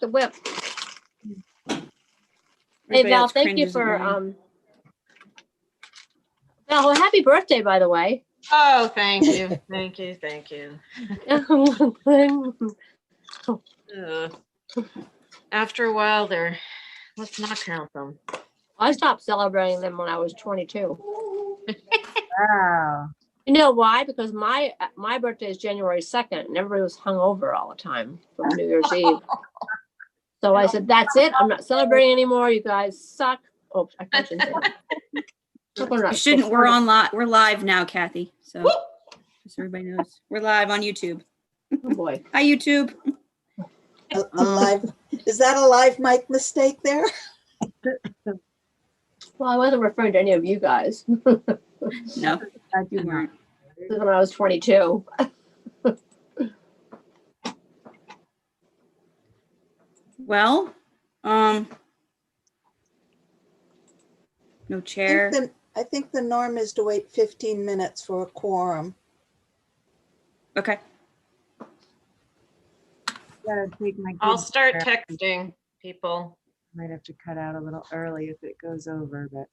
the whip. Hey Everybody Val, else thank you cringes at for mine. Val, well, happy birthday, by the way. Oh, thank you. Thank you. Thank you. After a while, let's not count them. I stopped celebrating them when I was 22. Wow. You know why? Because my birthday is January 2nd, and everybody was hungover all the time from New Year's Eve. So I said, "That's it. I'm not celebrating anymore. You guys suck." Oh, I shouldn't say that. You shouldn't. We're live now, Kathy. So just so everybody knows, we're live on YouTube. Oh boy. Hi, YouTube. A live, is that a live mic mistake there? Well, I wasn't referring to any of you guys. No, you weren't. This is when I was 22. Well, no chair. I think the norm is to wait 15 minutes for a quorum. Okay. Gotta take my I'll kids start there. texting people. Might have to cut out a little early if it goes over, but.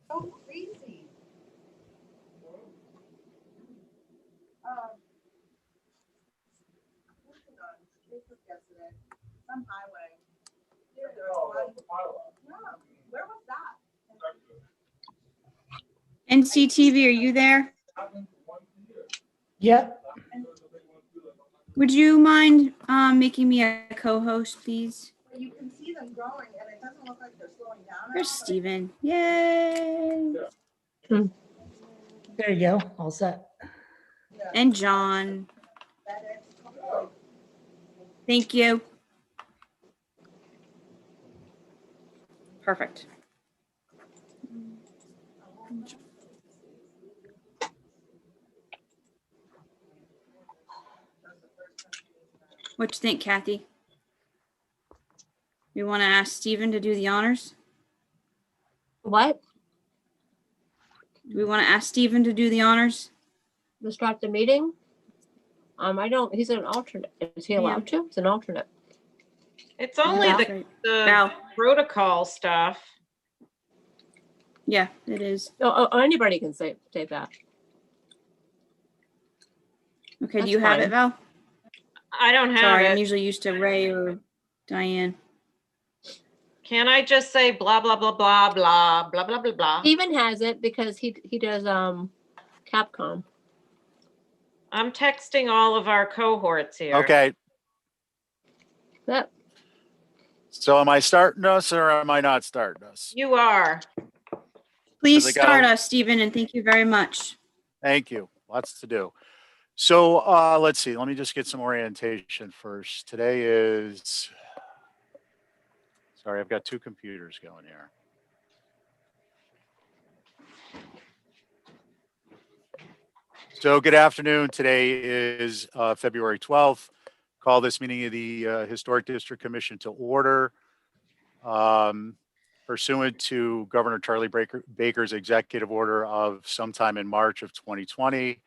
So crazy. Some highway. Where was that? NCTV, are you there? Yep. Would you mind making me a co-host, please? You can see them growing and it doesn't look like they're slowing down. There's Steven. Yay. There you go. All set. And John. Thank you. Perfect. What you think, Kathy? We want to ask Stephen to do the honors? What? Do we want to ask Stephen to do the honors? To start the meeting? He's an alternate. Is he allowed to? It's an alternate. It's only Val? the Val. protocol stuff. Yeah, it is. Oh, anybody can say that. Okay, That's do you have fine. it, Val? I don't have Sorry, it. I'm usually used to Ray or Diane. Can I just say blah, blah, blah, blah, blah, blah, blah, blah, blah? Steven has it because he does Capcom. I'm texting all of our cohorts here. Okay, Yep. so am I starting us or am I not starting us? You are. Please Because I got start a- us, Stephen, and thank you very much. Thank you. Lots to do. So let's see. Let me just get some orientation first. Today is, sorry, I've got two computers going here. So good afternoon. Today is February 12th. Call this meeting of the Historic District Commission to order. Pursuant to Governor Charlie Baker's executive order of sometime in March of 2020,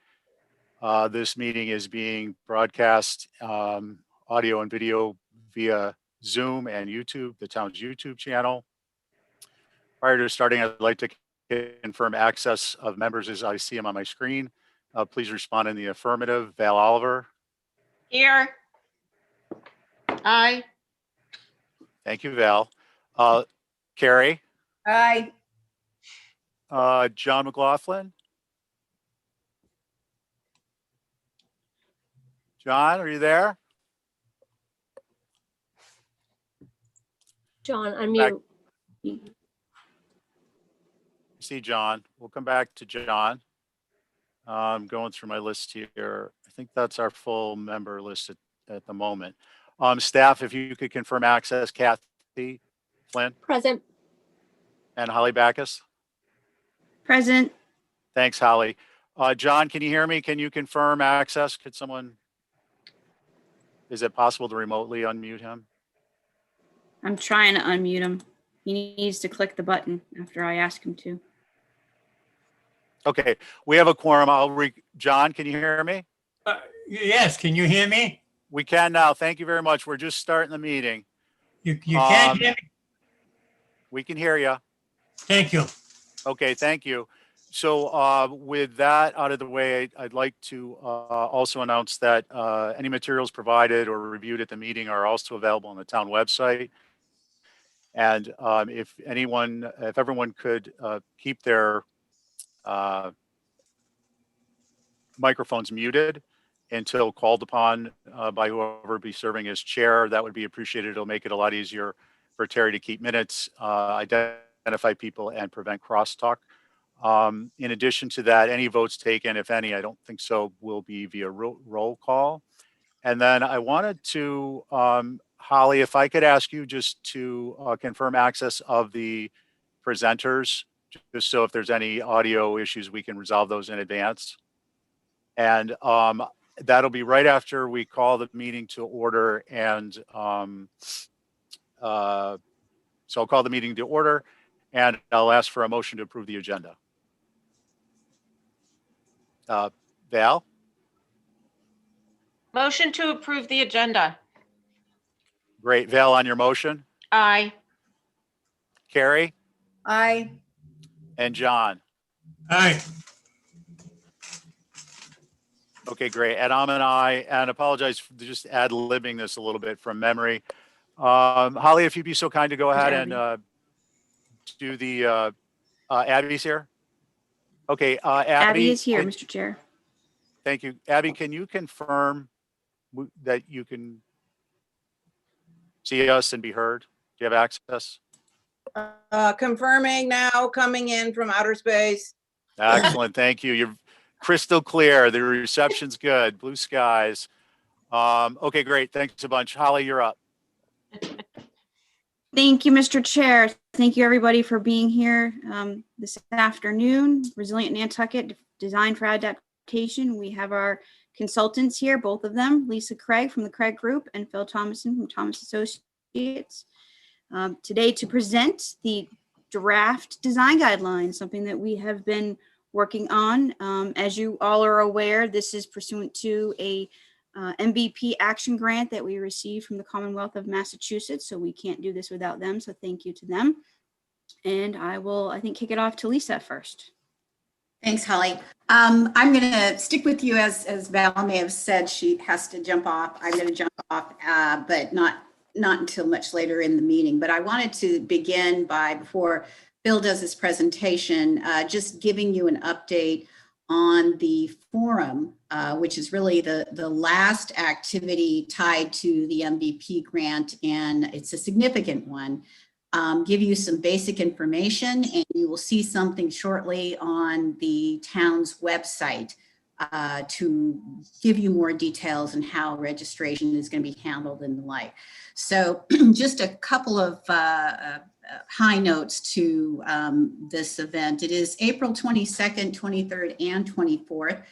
this meeting is being broadcast audio and video via Zoom and YouTube, the town's YouTube channel. Prior to starting, I'd like to confirm access of members as I see them on my screen. Please respond in the affirmative. Val Oliver. Here. Aye. Thank you, Val. Carrie. Aye. John McLaughlin. John, are you there? John, unmute. See John. We'll come back to John. I'm going through my list here. I think that's our full member list at the moment. Staff, if you could confirm access, Kathy Flynn Present. and Holly Backus. Present. Thanks, Holly. John, can you hear me? Can you confirm access? Could someone, is it possible to remotely unmute him? I'm trying to unmute him. He needs to click the button after I ask him to. Okay, we have a quorum. John, can you hear me? Yes, can you hear me? We can now. Thank you very much. We're just starting the meeting. You can't Um, hear me? We can hear you. Thank you. Okay, thank you. So with that out of the way, I'd like to also announce that any materials provided or reviewed at the meeting are also available on the town website. And if everyone could keep their microphones muted until called upon by whoever be serving as chair, that would be appreciated. It'll make it a lot easier for Terry to keep minutes, identify people, and prevent crosstalk. In addition to that, any votes taken, if any, I don't think so, will be via roll call. And then I wanted to, Holly, if I could ask you just to confirm access of the presenters, just so if there's any audio issues, we can resolve those in advance. And that'll be right after we call the meeting to order. And so I'll call the meeting to order and I'll ask for a motion to approve the agenda. Val? Motion to approve the agenda. Great. Val, on your motion? Aye. Carrie? Aye. And John? Aye. Okay, great. And I'm an aye, and apologize for just ad-libbing this a little bit from memory. Holly, if you'd be so kind to go ahead and do the, Abby's here? Okay, Abby is here, Mr. Chair. Thank you. Abby, can you confirm that you can see us and be heard? Do you have access? Confirming now, coming in from outer space. Excellent. Thank you. You're crystal clear. The reception's good. Blue skies. Okay, great. Thanks a bunch. Holly, you're up. Thank you, Mr. Chair. Thank you, everybody, for being here this afternoon. Resilient Nantucket, Design for Adaptation. We have our consultants here, both of them, Lisa Craig from the Craig Group and Phil Thomason from Thomas Associates. Today to present the draft design guidelines, something that we have been working on. As you all are aware, this is pursuant to a MVP action grant that we received from the Commonwealth of Massachusetts, so we can't do this without them, so thank you to them. And I will, I think, kick it off to Lisa first. Thanks, Holly. I'm going to stick with you as Val may have said, she has to jump off. I'm going to jump off, but not until much later in the meeting. But I wanted to begin by, before Bill does his presentation, just giving you an update on the forum, which is really the last activity tied to the MVP grant, and it's a significant one. Give you some basic information, and you will see something shortly on the town's website to give you more details on how registration is going to be handled and the like. So just a couple of high notes to this event. It is April 22nd, 23rd, and 24th.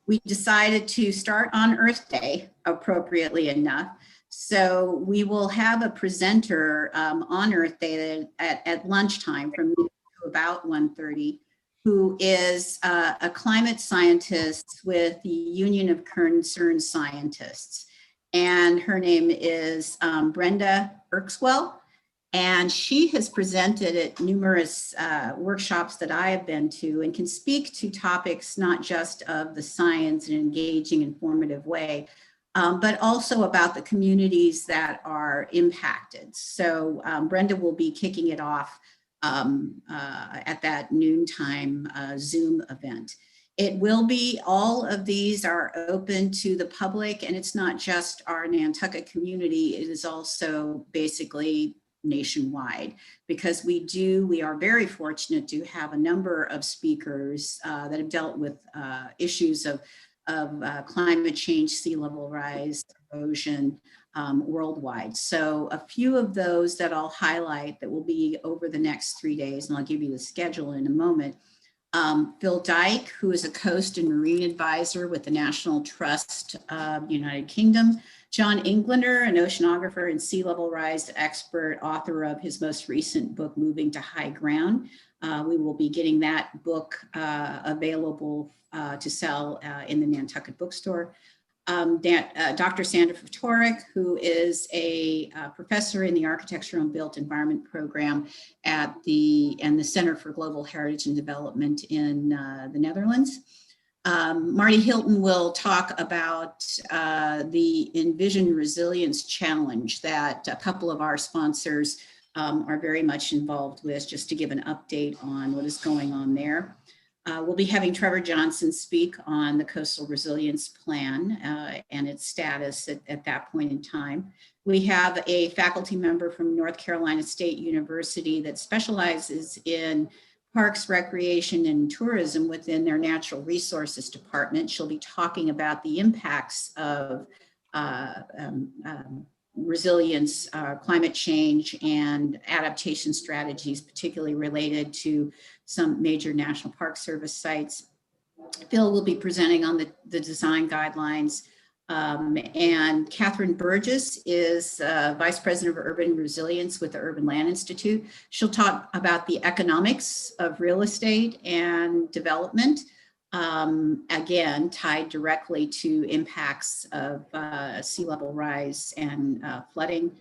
We decided to start on Earth Day, appropriately enough. So we will have a presenter on Earth Day at lunchtime from noon to about 1:30, who is a climate scientist with the Union of Concerned Scientists. And her name is Brenda Erkswell. And she has presented at numerous workshops that I have been to and can speak to topics not just of the science in an engaging, informative way, but also about the communities that are impacted. So Brenda will be kicking it off at that noontime Zoom event. It will be, all of these are open to the public, and it's not just our Nantucket community, it is also basically nationwide, because we are very fortunate to have a number of speakers that have dealt with issues of climate change, sea level rise, erosion worldwide. So a few of those that I'll highlight that will be over the next 3 days, and I'll give you the schedule in a moment. Phil Dyke, who is a coast and marine advisor with the National Trust of United Kingdom. John Englander, an oceanographer and sea level rise expert, author of his most recent book, Moving to High Ground. We will be getting that book available to sell in the Nantucket bookstore. Dr. Sandra Fatorik, who is a professor in the Architecture and Built Environment program at the Center for Global Heritage and Development in the Netherlands. Marty Hilton will talk about the Envision Resilience Challenge that a couple of our sponsors are very much involved with, just to give an update on what is going on there. We'll be having Trevor Johnson speak on the Coastal Resilience Plan and its status at that point in time. We have a faculty member from North Carolina State University that specializes in parks, recreation, and tourism within their natural resources department. She'll be talking about the impacts of resilience, climate change, and adaptation strategies, particularly related to some major National Park Service sites. Phil will be presenting on the design guidelines. And Catherine Burgess is Vice President of Urban Resilience with the Urban Land Institute. She'll talk about the economics of real estate and development, again, tied directly to impacts of sea level rise and flooding.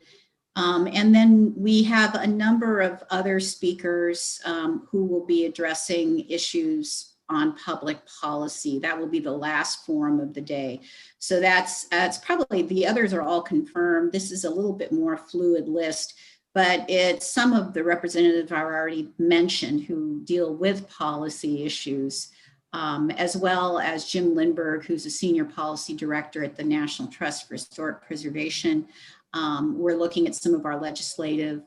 And then we have a number of other speakers who will be addressing issues on public policy. That will be the last forum of the day. So that's probably, the others are all confirmed. This is a little bit more fluid list, but it's some of the representatives I already mentioned who deal with policy issues, as well as Jim Lindbergh, who's a senior policy director at the National Trust for Historic Preservation. We're looking at some of our legislative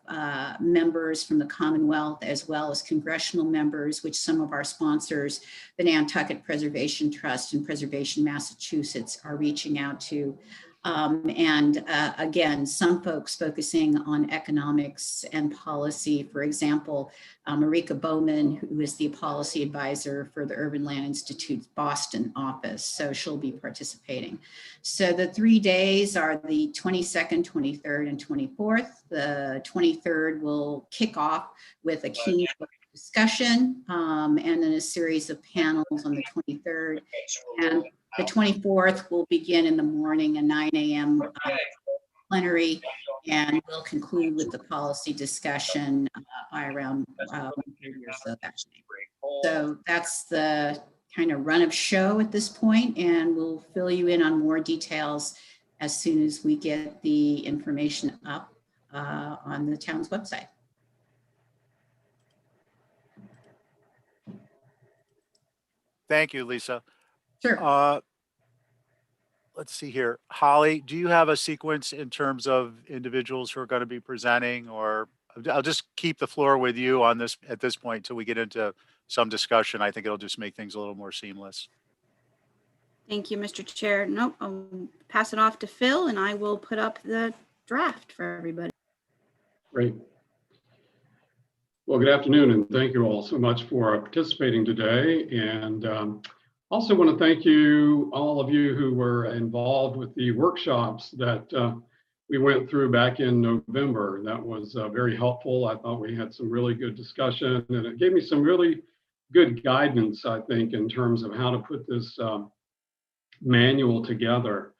members from the Commonwealth, as well as congressional members, which some of our sponsors, the Nantucket Preservation Trust and Preservation Massachusetts, are reaching out to. Again, some folks focusing on economics and policy. For example, Marika Bowman, who is the policy advisor for the Urban Land Institute's Boston office. So she'll be participating. So the 3 days are the 22nd, 23rd, and 24th. The 23rd will kick off with a keynote discussion and then a series of panels on the 23rd. And the 24th will begin in the morning, a 9 a.m. Plenary, and we'll conclude with the policy discussion by around 1:30 or so that night. So that's the kind of run of show at this point, and we'll fill you in on more details as soon as we get the information up on the town's website. Thank you, Lisa. Sure. Let's see here. Holly, do you have a sequence in terms of individuals who are going to be presenting, or I'll just keep the floor with you on this at this point until we get into some discussion. I think it'll just make things a little more seamless. Thank you, Mr. Chair. Nope, I'll pass it off to Phil and I will put up the draft for everybody. Great. Well, good afternoon, and thank you all so much for participating today. And also want to thank you, all of you who were involved with the workshops that we went through back in November. That was very helpful. I thought we had some really good discussion, and it gave me some really good guidance, I think, in terms of how to put this manual together.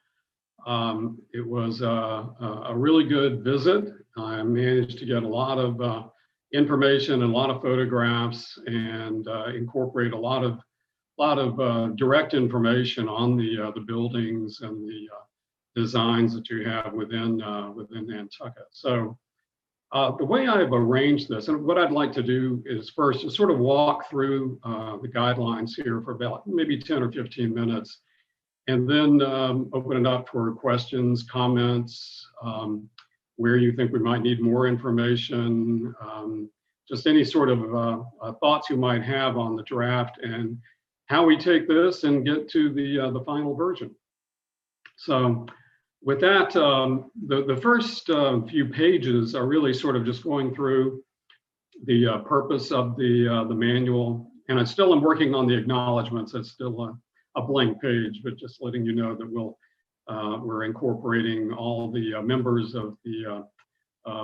It was a really good visit. I managed to get a lot of information and a lot of photographs, and incorporate a lot of direct information on the buildings and the designs that you have within Nantucket. So the way I've arranged this, and what I'd like to do is first just sort of walk through the guidelines here for about maybe 10 or 15 minutes, and then open it up for questions, comments, where you think we might need more information, just any sort of thoughts you might have on the draft and how we take this and get to the final version. So with that, the first few pages are really sort of just going through the purpose of the manual. And I still am working on the acknowledgements. It's still a blank page, but just letting you know that we're incorporating all the members of the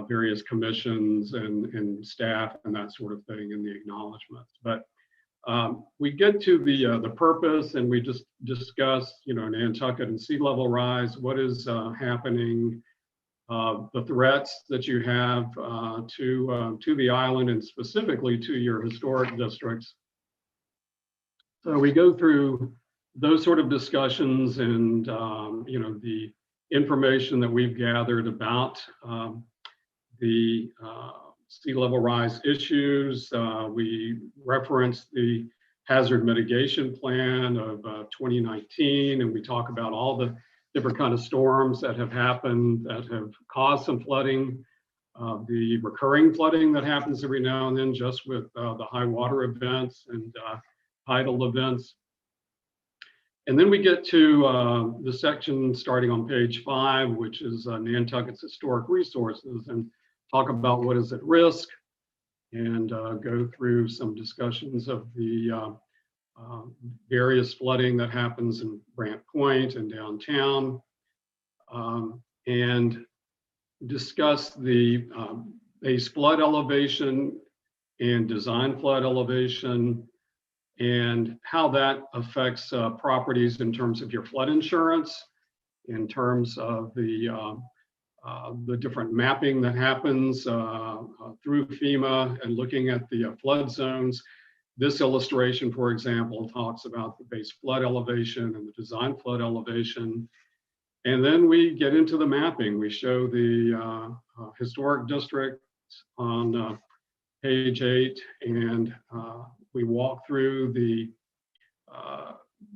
various commissions and staff and that sort of thing in the acknowledgements. But We get to the purpose, and we just discuss, Nantucket and sea level rise, what is happening, the threats that you have to the island and specifically to your historic districts. So we go through those sort of discussions and, the information that we've gathered about the sea level rise issues. We reference the hazard mitigation plan of 2019, and we talk about all the different kind of storms that have happened that have caused some flooding, the recurring flooding that happens every now and then just with the high water events and tidal events. And then we get to the section starting on page 5, which is Nantucket's historic resources, and talk about what is at risk, and go through some discussions of the various flooding that happens in Brant Point and downtown, and discuss the base flood elevation and design flood elevation, and how that affects properties in terms of your flood insurance, in terms of the different mapping that happens through FEMA and looking at the flood zones. This illustration, for example, talks about the base flood elevation and the design flood elevation. And then we get into the mapping. We show the historic district on page 8, and we walk through the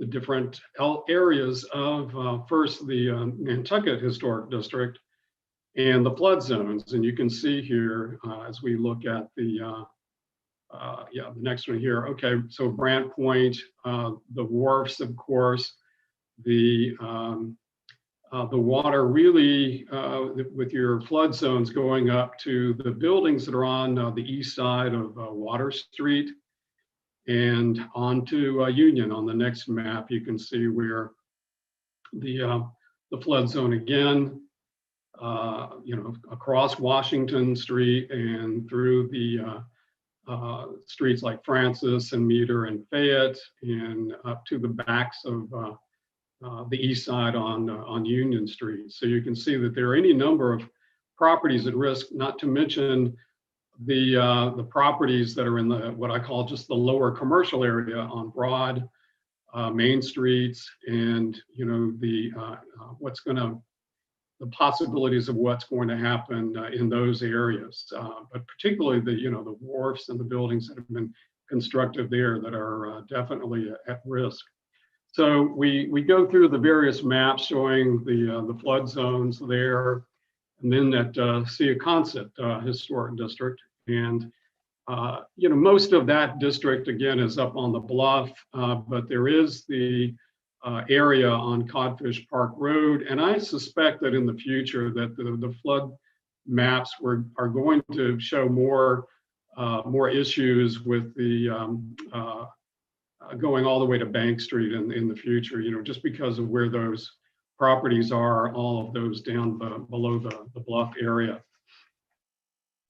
different areas of first the Nantucket Historic District and the flood zones. And you can see here as we look at the next one here. Okay, so Brant Point, the wharfs, of course, the water really with your flood zones going up to the buildings that are on the east side of Water Street and onto Union. On the next map, you can see where the flood zone again, across Washington Street and through the streets like Francis and Meter and Fayette, and up to the backs of the east side on Union Street. So you can see that there are any number of properties at risk, not to mention the properties that are in the what I call just the lower commercial area on Broad, Main Streets, and the possibilities of what's going to happen in those areas, but particularly the wharfs and the buildings that have been constructed there that are definitely at risk. So we go through the various maps showing the flood zones there, and then at Seaconset Historic District, and most of that district again is up on the bluff, but there is the area on Codfish Park Road, and I suspect that in the future that the flood maps are going to show more issues with the going all the way to Bank Street in the future, just because of where those properties are, all of those down below the bluff area.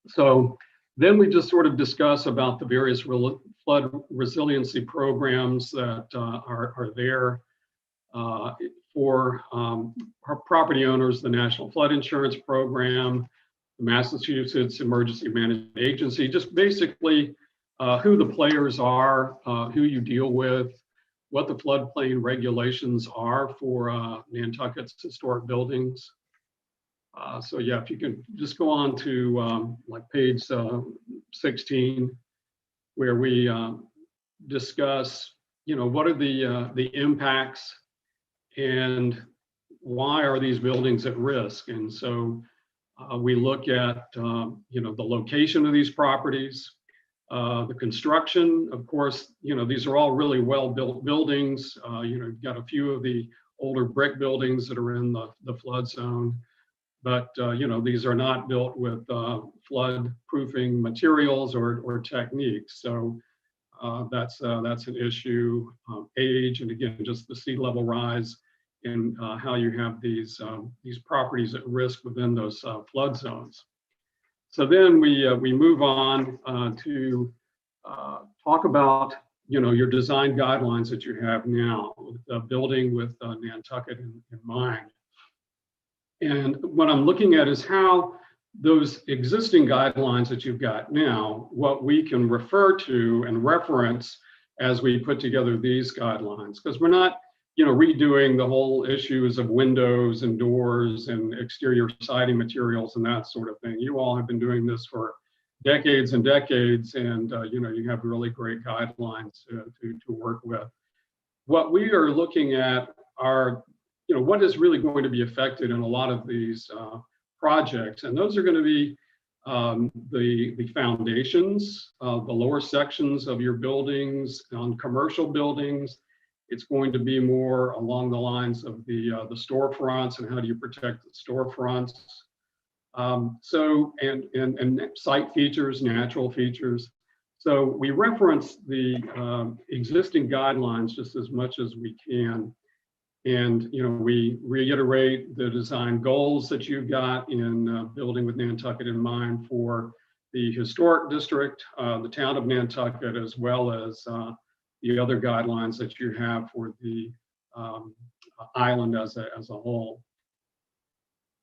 So then we just sort of discuss about the various flood resiliency programs that are there for our property owners, the National Flood Insurance Program, the Massachusetts Emergency Management Agency, just basically who the players are, who you deal with, what the floodplain regulations are for Nantucket's historic buildings. So yeah, if you can just go on to like page 16, where we discuss, what are the impacts and why are these buildings at risk? And so we look at, the location of these properties, the construction. Of course, these are all really well-built buildings. You've got a few of the older brick buildings that are in the flood zone, but these are not built with flood-proofing materials or techniques. So that's an issue. Age, and again, just the sea level rise, and how you have these properties at risk within those flood zones. So then we move on to talk about your design guidelines that you have now, building with Nantucket in mind. And what I'm looking at is how those existing guidelines that you've got now, what we can refer to and reference as we put together these guidelines, because we're not, redoing the whole issues of windows and doors and exterior siding materials and that sort of thing. You all have been doing this for decades and decades, and you have really great guidelines to work with. What we are looking at are, what is really going to be affected in a lot of these projects, and those are going to be the foundations, the lower sections of your buildings. On commercial buildings, it's going to be more along the lines of the storefronts and how do you protect the storefronts. And site features, natural features. So we reference the existing guidelines just as much as we can. And, we reiterate the design goals that you've got in building with Nantucket in mind for the historic district, the town of Nantucket, as well as the other guidelines that you have for the island as a whole.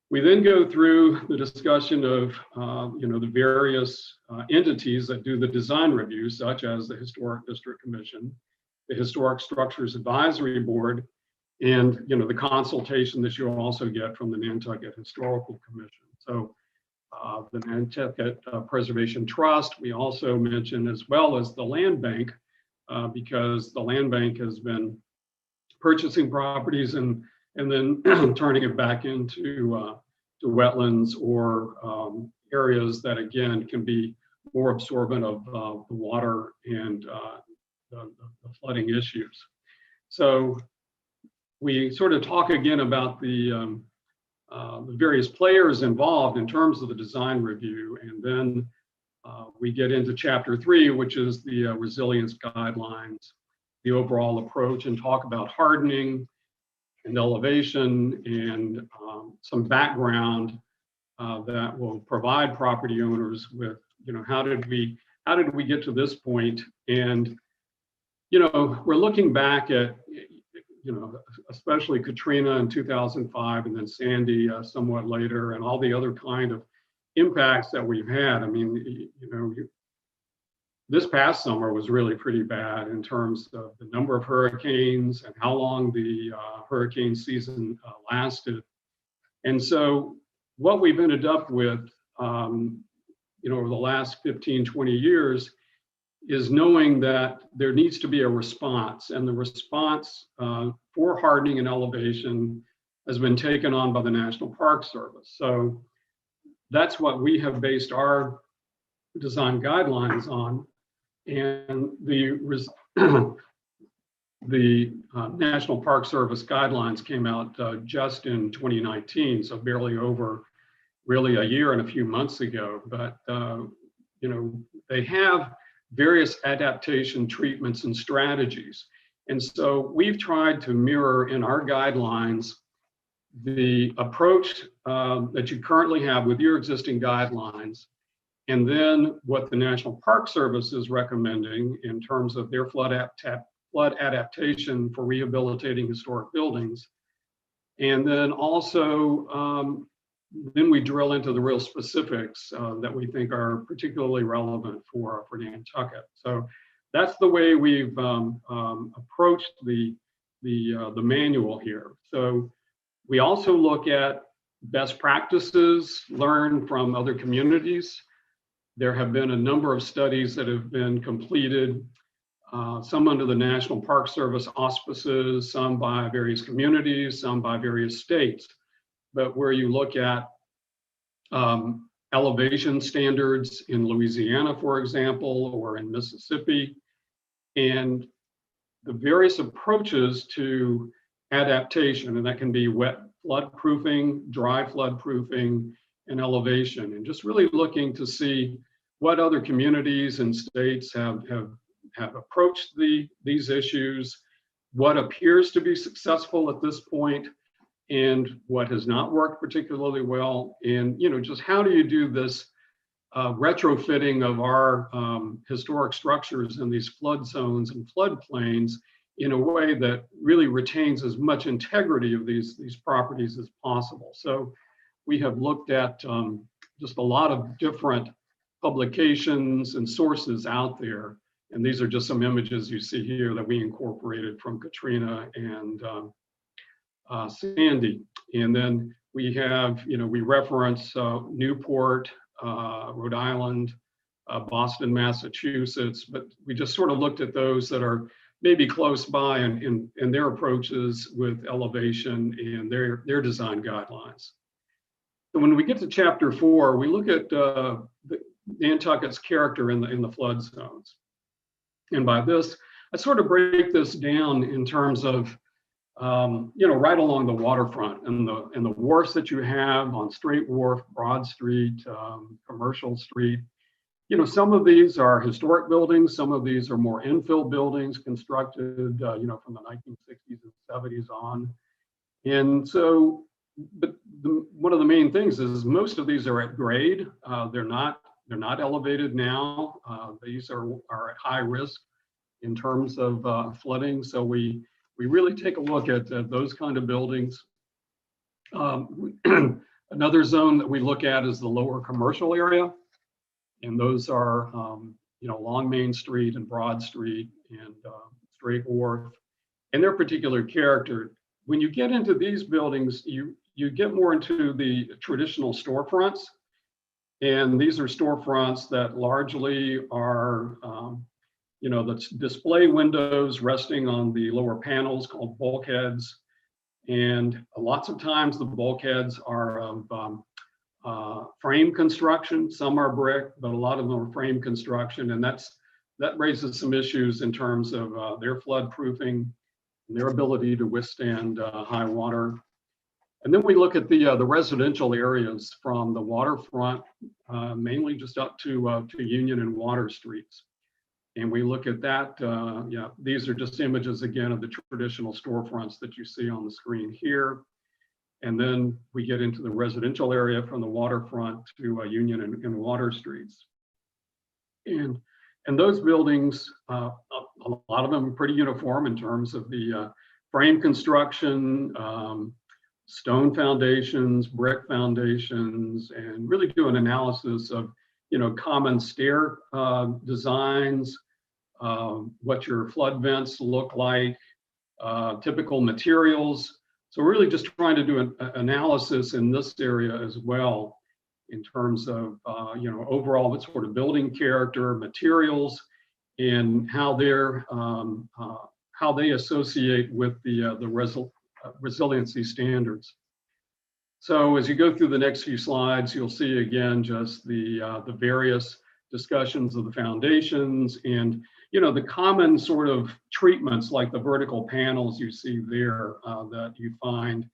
We then go through the discussion of, the various entities that do the design review, such as the Historic District Commission, the Historic Structures Advisory Board, and, the consultation that you'll also get from the Nantucket Historical Commission. So the Nantucket Preservation Trust, we also mention, as well as the Land Bank, because the Land Bank has been purchasing properties and then turning it back into to wetlands or areas that, again, can be more absorbent of the water and the flooding issues. So we sort of talk again about the various players involved in terms of the design review, and then we get into Chapter 3, which is the resilience guidelines, the overall approach, and talk about hardening and elevation and some background that will provide property owners with, how did we get to this point? And, we're looking back at, especially Katrina in 2005 and then Sandy somewhat later, and all the other kind of impacts that we've had. I mean, this past summer was really pretty bad in terms of the number of hurricanes and how long the hurricane season lasted. And so what we've ended up with, over the last 15, 20 years is knowing that there needs to be a response, and the response for hardening and elevation has been taken on by the National Park Service. So that's what we have based our design guidelines on. And the National Park Service guidelines came out just in 2019, so barely over really a year and a few months ago. But they have various adaptation treatments and strategies. And so we've tried to mirror in our guidelines the approach that you currently have with your existing guidelines, and then what the National Park Service is recommending in terms of their flood adaptation for rehabilitating historic buildings. And then also, then we drill into the real specifics that we think are particularly relevant for Nantucket. So that's the way we've approached the manual here. So we also look at best practices learned from other communities. There have been a number of studies that have been completed, some under the National Park Service auspices, some by various communities, some by various states. But where you look at elevation standards in Louisiana, for example, or in Mississippi, and the various approaches to adaptation, and that can be wet flood proofing, dry flood proofing, and elevation, and just really looking to see what other communities and states have approached these issues, what appears to be successful at this point, and what has not worked particularly well, and just how do you do this retrofitting of our historic structures in these flood zones and floodplains in a way that really retains as much integrity of these properties as possible. So we have looked at just a lot of different publications and sources out there. And these are just some images you see here that we incorporated from Katrina and Sandy. And then we have, we reference Newport, Rhode Island, Boston, Massachusetts, but we just sort of looked at those that are maybe close by in their approaches with elevation and their design guidelines. So when we get to chapter 4, we look at Nantucket's character in the flood zones. And by this, I sort of break this down in terms of, right along the waterfront and the wharfs that you have on Straight Wharf, Broad Street, Commercial Street. Some of these are historic buildings. Some of these are more infill buildings constructed, from the 1960s and 70s on. And so, but one of the main things is most of these are at grade. They're not elevated now. These are at high risk in terms of flooding. So we really take a look at those kind of buildings. Another zone that we look at is the lower commercial area. And those are, along Main Street and Broad Street and Straight Wharf, and their particular character. When you get into these buildings, you get more into the traditional storefronts. And these are storefronts that largely are, the display windows resting on the lower panels called bulkheads. And lots of times the bulkheads are of frame construction. Some are brick, but a lot of them are frame construction. And that raises some issues in terms of their flood proofing and their ability to withstand high water. And then we look at the residential areas from the waterfront, mainly just up to Union and Water Streets. And we look at that, these are just images again of the traditional storefronts that you see on the screen here. And then we get into the residential area from the waterfront to Union and Water Streets. And those buildings, a lot of them are pretty uniform in terms of the frame construction, stone foundations, brick foundations, and really do an analysis of, common stair designs, what your flood vents look like, typical materials. So we're really just trying to do an analysis in this area as well in terms of, overall what sort of building character, materials, and how they associate with the resiliency standards. So as you go through the next few slides, you'll see again just the various discussions of the foundations and the common sort of treatments like the vertical panels you see there that you find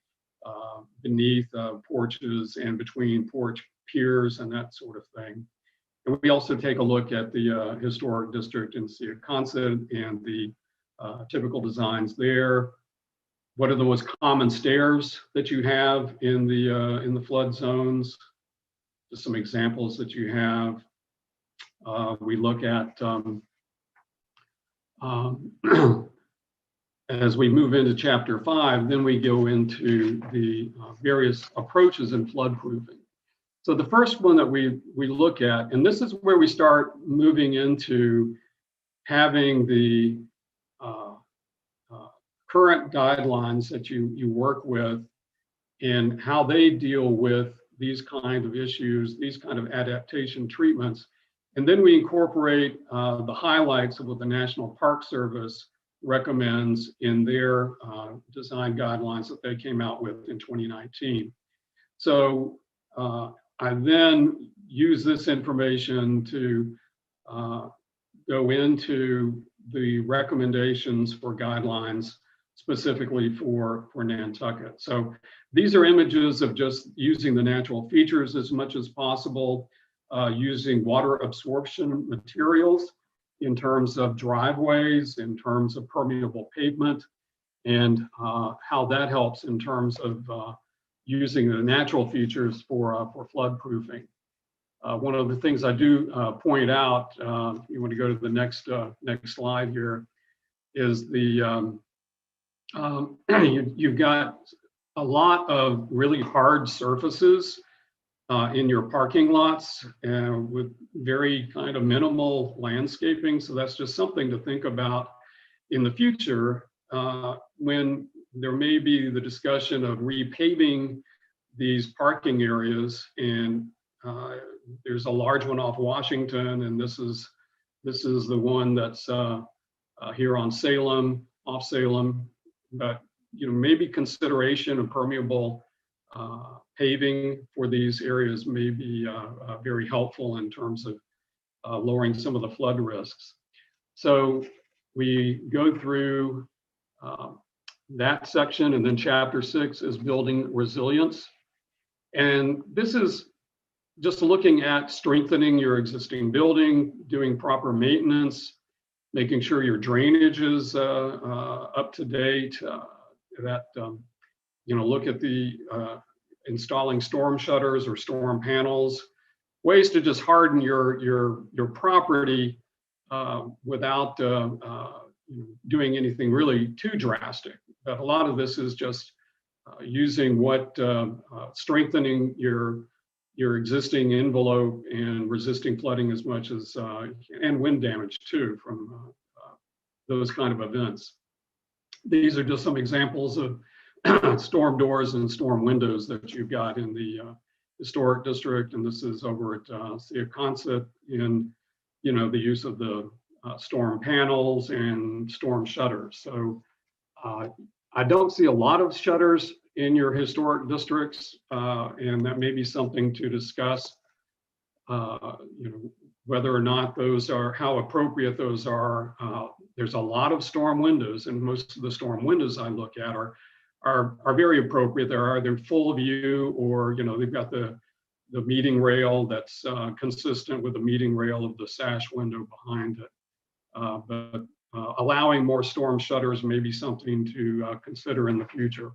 beneath porches and between porch piers and that sort of thing. And we also take a look at the historic district in Seaconset and the typical designs there. What are the most common stairs that you have in the flood zones? Just some examples that you have. We look at as we move into chapter 5, then we go into the various approaches in flood proofing. So the first one that we look at, and this is where we start moving into having the current guidelines that you work with and how they deal with these kind of issues, these kind of adaptation treatments. And then we incorporate the highlights of what the National Park Service recommends in their design guidelines that they came out with in 2019. So I then use this information to go into the recommendations for guidelines specifically for Nantucket. So these are images of just using the natural features as much as possible, using water absorption materials in terms of driveways, in terms of permeable pavement, and how that helps in terms of using the natural features for flood proofing. One of the things I do point out, you want to go to the next slide here, is the you've got a lot of really hard surfaces in your parking lots with very kind of minimal landscaping. So that's just something to think about in the future when there may be the discussion of repaving these parking areas. And there's a large one off Washington, and this is the one that's here on Salem, off Salem. But maybe consideration of permeable paving for these areas may be very helpful in terms of lowering some of the flood risks. So we go through that section, and then chapter 6 is building resilience. And this is just looking at strengthening your existing building, doing proper maintenance, making sure your drainage is up to date, look at the installing storm shutters or storm panels, ways to just harden your property without doing anything really too drastic. But a lot of this is just using strengthening your existing envelope and resisting flooding as much as, and wind damage too from those kind of events. These are just some examples of storm doors and storm windows that you've got in the historic district. And this is over at Seaconset in, the use of the storm panels and storm shutters. So I don't see a lot of shutters in your historic districts, and that may be something to discuss, whether or not those are, how appropriate those are. There's a lot of storm windows, and most of the storm windows I look at are very appropriate. They're either full view or, they've got the meeting rail that's consistent with the meeting rail of the sash window behind it. But allowing more storm shutters may be something to consider in the future.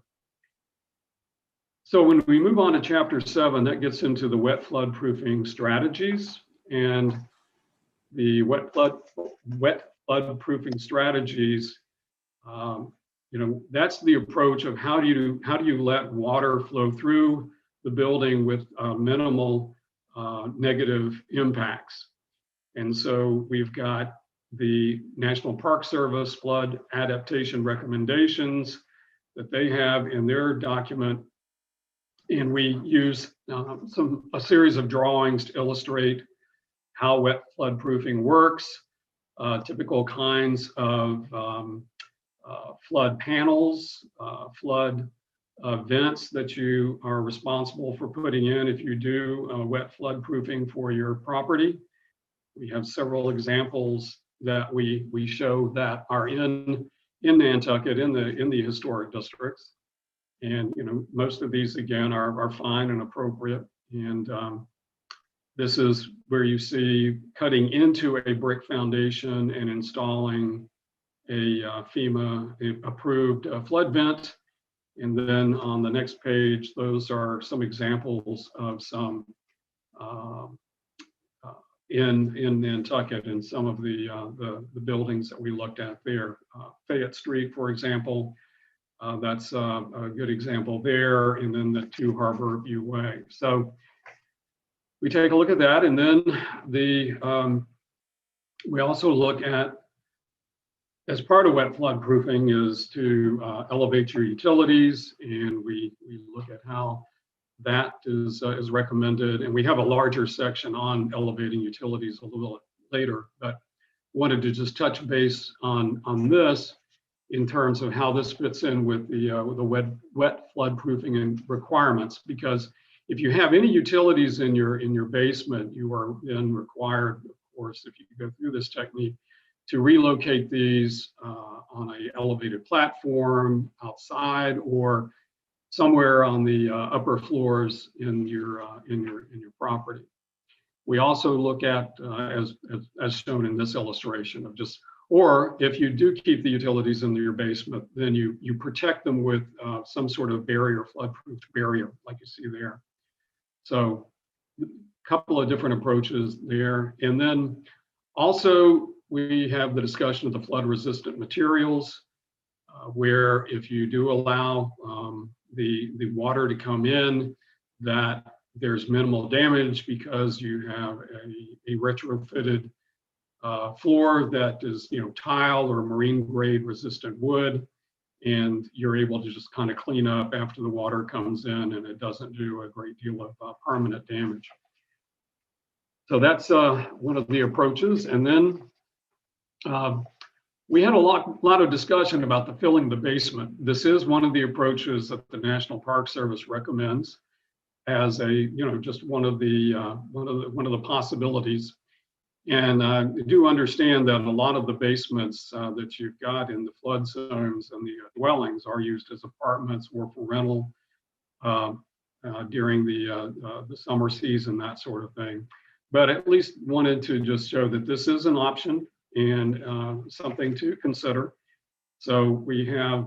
So when we move on to chapter 7, that gets into the wet flood proofing strategies. And the wet flood proofing strategies, that's the approach of how do you let water flow through the building with minimal negative impacts. And so we've got the National Park Service flood adaptation recommendations that they have in their document. And we use a series of drawings to illustrate how wet flood proofing works, typical kinds of flood panels, flood vents that you are responsible for putting in if you do wet flood proofing for your property. We have several examples that we show that are in Nantucket, in the historic districts. And most of these again are fine and appropriate. And this is where you see cutting into a brick foundation and installing a FEMA approved flood vent. And then on the next page, those are some examples of some in Nantucket and some of the buildings that we looked at there. Fayette Street, for example, that's a good example there, and then the 2 Harbor View Way. So we take a look at that, and then we also look at, as part of wet flood proofing, is to elevate your utilities, and we look at how that is recommended. And we have a larger section on elevating utilities a little later, but wanted to just touch base on this in terms of how this fits in with the wet flood proofing and requirements. Because if you have any utilities in your basement, you are then required, of course, if you go through this technique, to relocate these on an elevated platform outside or somewhere on the upper floors in your property. We also look at, as shown in this illustration, of just, or if you do keep the utilities in your basement, then you protect them with some sort of barrier, flood-proof barrier, like you see there. So couple of different approaches there. And then also we have the discussion of the flood resistant materials, where if you do allow the water to come in, that there's minimal damage because you have a retrofitted floor that is, tile or marine grade resistant wood, and you're able to just kind of clean up after the water comes in, and it doesn't do a great deal of permanent damage. So that's one of the approaches. And then we had a lot of discussion about the filling the basement. This is one of the approaches that the National Park Service recommends as a, just one of the possibilities. And I do understand that a lot of the basements that you've got in the flood zones and the dwellings are used as apartments or for rental during the summer season, that sort of thing. But at least wanted to just show that this is an option and something to consider. So we have,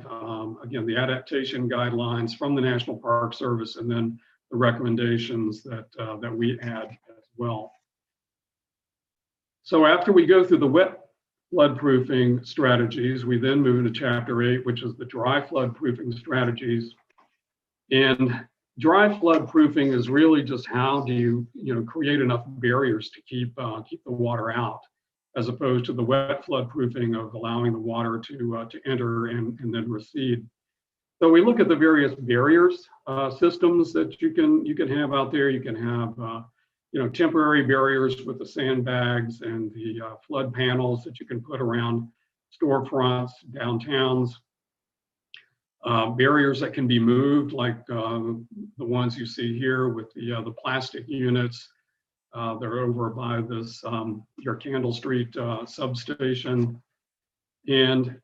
again, the adaptation guidelines from the National Park Service, and then the recommendations that we add as well. So after we go through the wet flood proofing strategies, we then move into Chapter 8, which is the dry flood proofing strategies. And dry flood proofing is really just how do you create enough barriers to keep the water out, as opposed to the wet flood proofing of allowing the water to enter and then recede. So we look at the various barriers systems that you can have out there. You can have temporary barriers with the sandbags and the flood panels that you can put around storefronts, downtowns. Barriers that can be moved, like the ones you see here with the plastic units. They're over by this your Candle Street substation. And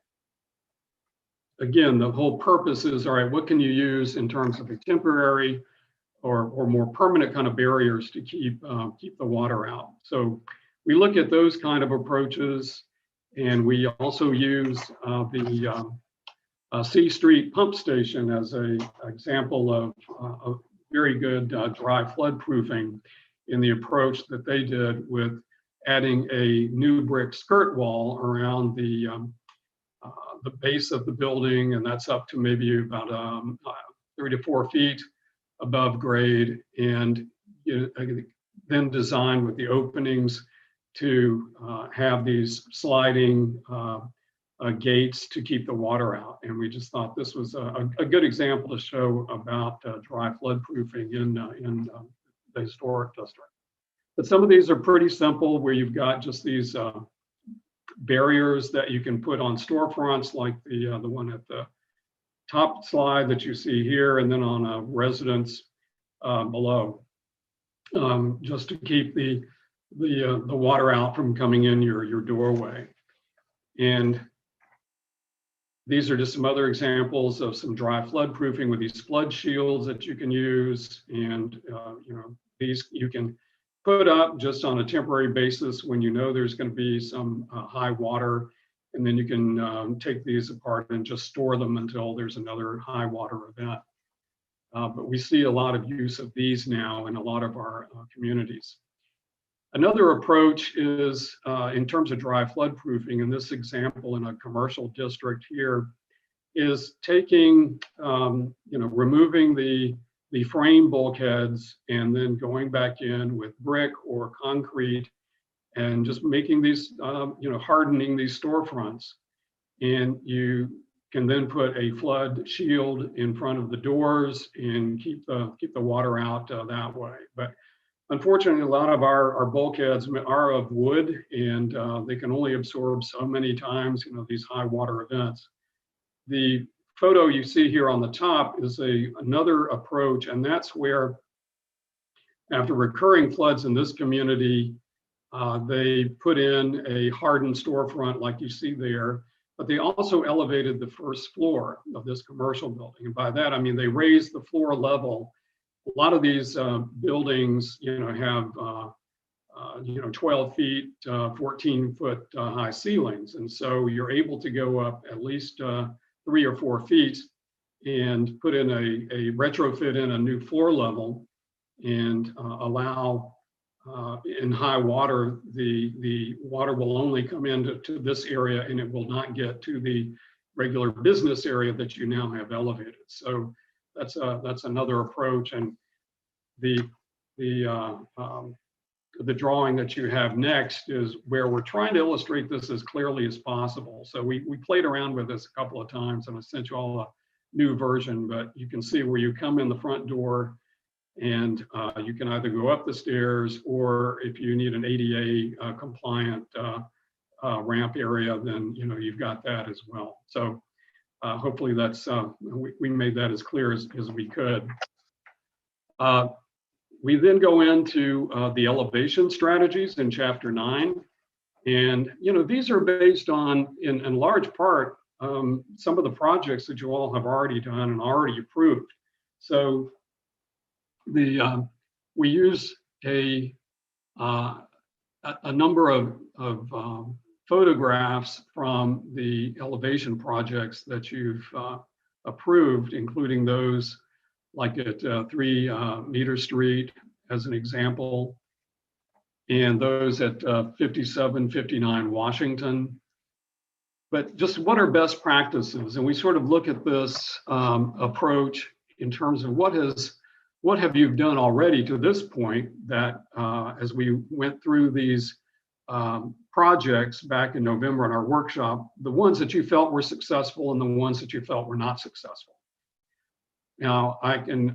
again, the whole purpose is, all right, what can you use in terms of a temporary or more permanent kind of barriers to keep the water out? So we look at those kind of approaches, and we also use the C Street pump station as an example of a very good dry flood proofing in the approach that they did with adding a new brick skirt wall around the base of the building, and that's up to maybe about 3 to 4 feet above grade, and then designed with the openings to have these sliding gates to keep the water out. And we just thought this was a good example to show about dry flood proofing in the historic district. But some of these are pretty simple, where you've got just these barriers that you can put on storefronts, like the one at the top slide that you see here, and then on a residence below, just to keep the water out from coming in your doorway. And these are just some other examples of some dry flood proofing with these flood shields that you can use. And these you can put up just on a temporary basis when you know there's going to be some high water, and then you can take these apart and just store them until there's another high water event. But we see a lot of use of these now in a lot of our communities. Another approach is in terms of dry flood proofing, in this example in a commercial district here, is taking, removing the frame bulkheads and then going back in with brick or concrete and just making these, hardening these storefronts. And you can then put a flood shield in front of the doors and keep the water out that way. But unfortunately, a lot of our bulkheads are of wood, and they can only absorb so many times, these high water events. The photo you see here on the top is another approach, and that's where, after recurring floods in this community, they put in a hardened storefront like you see there, but they also elevated the first floor of this commercial building. And by that, I mean they raised the floor level. A lot of these buildings, have 12 feet, 14-foot high ceilings. And so you're able to go up at least 3 or 4 feet and put in a retrofit in a new floor level and allow in high water, the water will only come into this area and it will not get to the regular business area that you now have elevated. So that's another approach. And the drawing that you have next is where we're trying to illustrate this as clearly as possible. So we played around with this a couple of times and I sent you all a new version, but you can see where you come in the front door and you can either go up the stairs, or if you need an ADA compliant ramp area, then you've got that as well. So hopefully that's we made that as clear as we could. We then go into the elevation strategies in Chapter 9. And, these are based on, in large part, some of the projects that you all have already done and already approved. So we use a number of photographs from the elevation projects that you've approved, including those like at 3 Meter Street as an example, and those at 5759 Washington. But just what are best practices? And we sort of look at this approach in terms of what have you done already to this point that as we went through these projects back in November in our workshop, the ones that you felt were successful and the ones that you felt were not successful. Now, the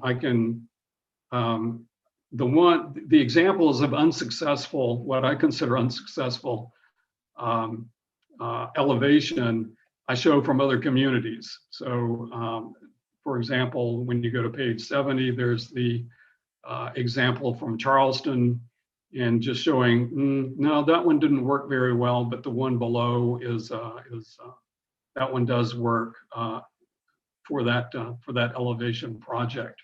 examples of unsuccessful, what I consider unsuccessful elevation, I show from other communities. So, for example, when you go to page 70, there's the example from Charleston, and just showing, no, that one didn't work very well, but the one below is that one does work for that elevation project.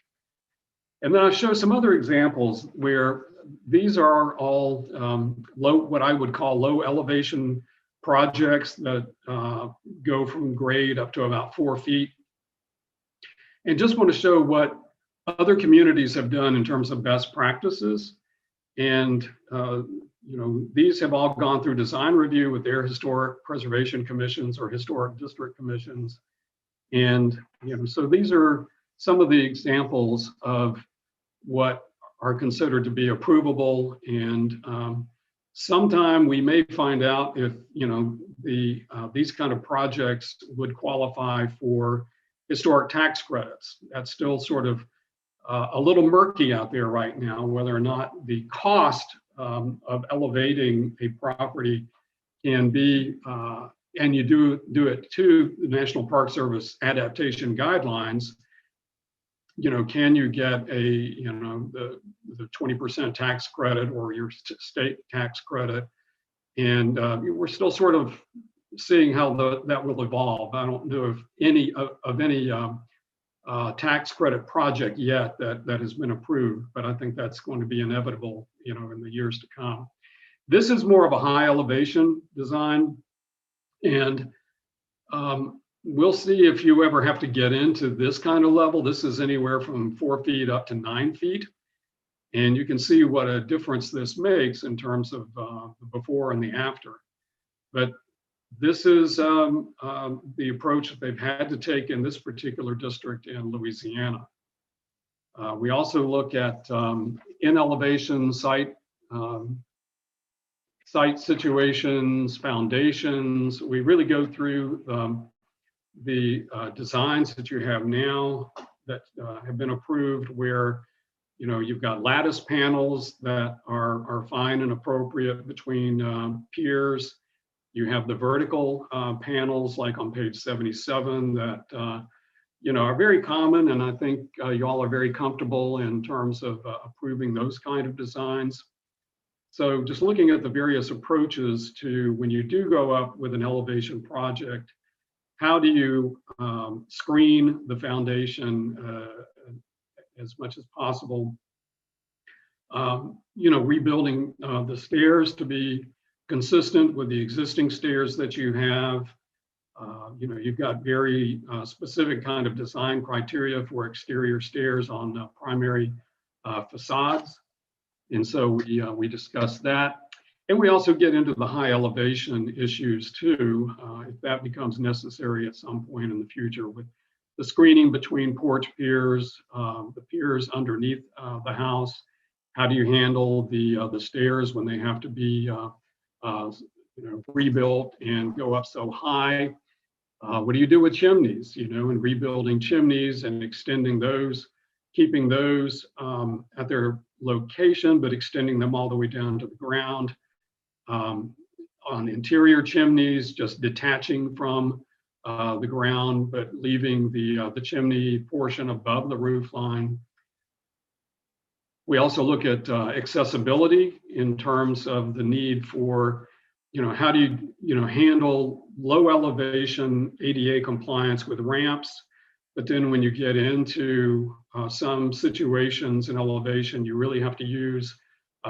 And then I show some other examples where these are all what I would call low elevation projects that go from grade up to about 4 feet. And just want to show what other communities have done in terms of best practices. And these have all gone through design review with their historic preservation commissions or historic district commissions. And so these are some of the examples of what are considered to be approvable. And sometime we may find out if these kind of projects would qualify for historic tax credits. That's still sort of a little murky out there right now, whether or not the cost of elevating a property can be, and you do it to the National Park Service adaptation guidelines. Can you get the 20% tax credit or your state tax credit? And we're still sort of seeing how that will evolve. I don't know of any tax credit project yet that has been approved, but I think that's going to be inevitable, in the years to come. This is more of a high elevation design, and we'll see if you ever have to get into this kind of level. This is anywhere from 4 feet up to 9 feet, and you can see what a difference this makes in terms of the before and the after. But this is the approach that they've had to take in this particular district in Louisiana. We also look at in elevation site situations, foundations. We really go through the designs that you have now that have been approved, where you've got lattice panels that are fine and appropriate between piers. You have the vertical panels, like on page 77, that are very common, and I think you all are very comfortable in terms of approving those kind of designs. So just looking at the various approaches to when you do go up with an elevation project, how do you screen the foundation as much as possible? Rebuilding the stairs to be consistent with the existing stairs that you have. You've got very specific kind of design criteria for exterior stairs on primary facades. And so we discussed that. And we also get into the high elevation issues too, if that becomes necessary at some point in the future, with the screening between porch piers, the piers underneath the house. How do you handle the stairs when they have to be rebuilt and go up so high? What do you do with chimneys, and rebuilding chimneys and extending those, keeping those at their location, but extending them all the way down to the ground. On interior chimneys, just detaching from the ground, but leaving the chimney portion above the roof line. We also look at accessibility in terms of the need for, how do you, handle low elevation ADA compliance with ramps. But then when you get into some situations in elevation, you really have to use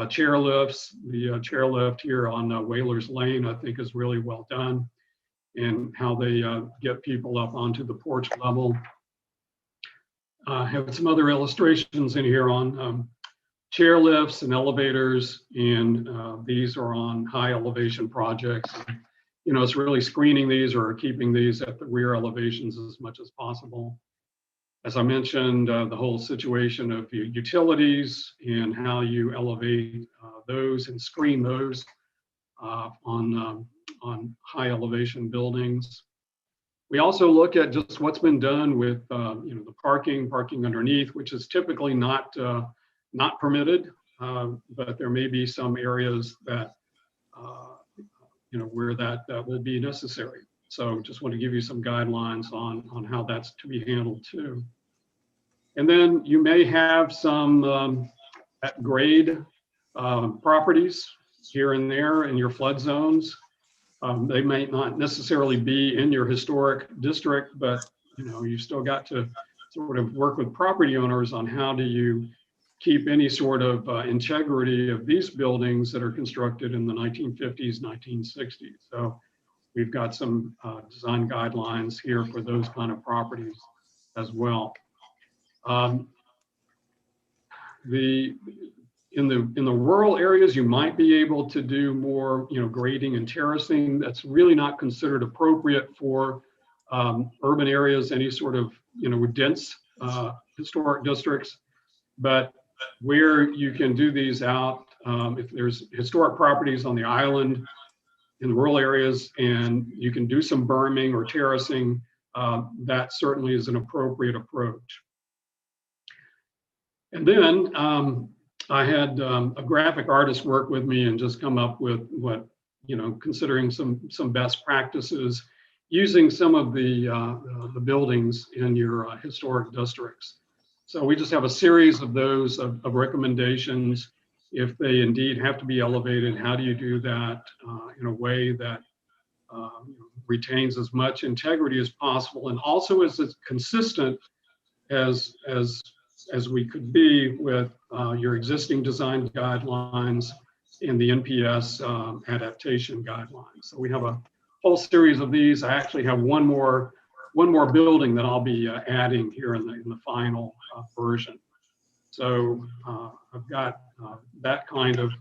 chair lifts. The chairlift here on Whalers Lane, I think, is really well done, and how they get people up onto the porch level. Have some other illustrations in here on chair lifts and elevators, and these are on high elevation projects. It's really screening these or keeping these at the rear elevations as much as possible. As I mentioned, the whole situation of utilities and how you elevate those and screen those on high elevation buildings. We also look at just what's been done with the parking underneath, which is typically not permitted, but there may be some areas that where that will be necessary. So just want to give you some guidelines on how that's to be handled too. And then you may have some at grade properties here and there in your flood zones. They may not necessarily be in your historic district, but you've still got to sort of work with property owners on how do you keep any sort of integrity of these buildings that are constructed in the 1950s, 1960s. So we've got some design guidelines here for those kind of properties as well. In the rural areas, you might be able to do more, grading and terracing. That's really not considered appropriate for urban areas, any sort of, dense historic districts. But where you can do these out, if there's historic properties on the island in rural areas, and you can do some berming or terracing, that certainly is an appropriate approach. And then I had a graphic artist work with me and just come up with what, considering some best practices using some of the buildings in your historic districts. So we just have a series of those of recommendations. If they indeed have to be elevated, how do you do that in a way that retains as much integrity as possible, and also is as consistent as we could be with your existing design guidelines and the NPS adaptation guidelines. So we have a whole series of these. I actually have one more building that I'll be adding here in the final version. So I've got that kind of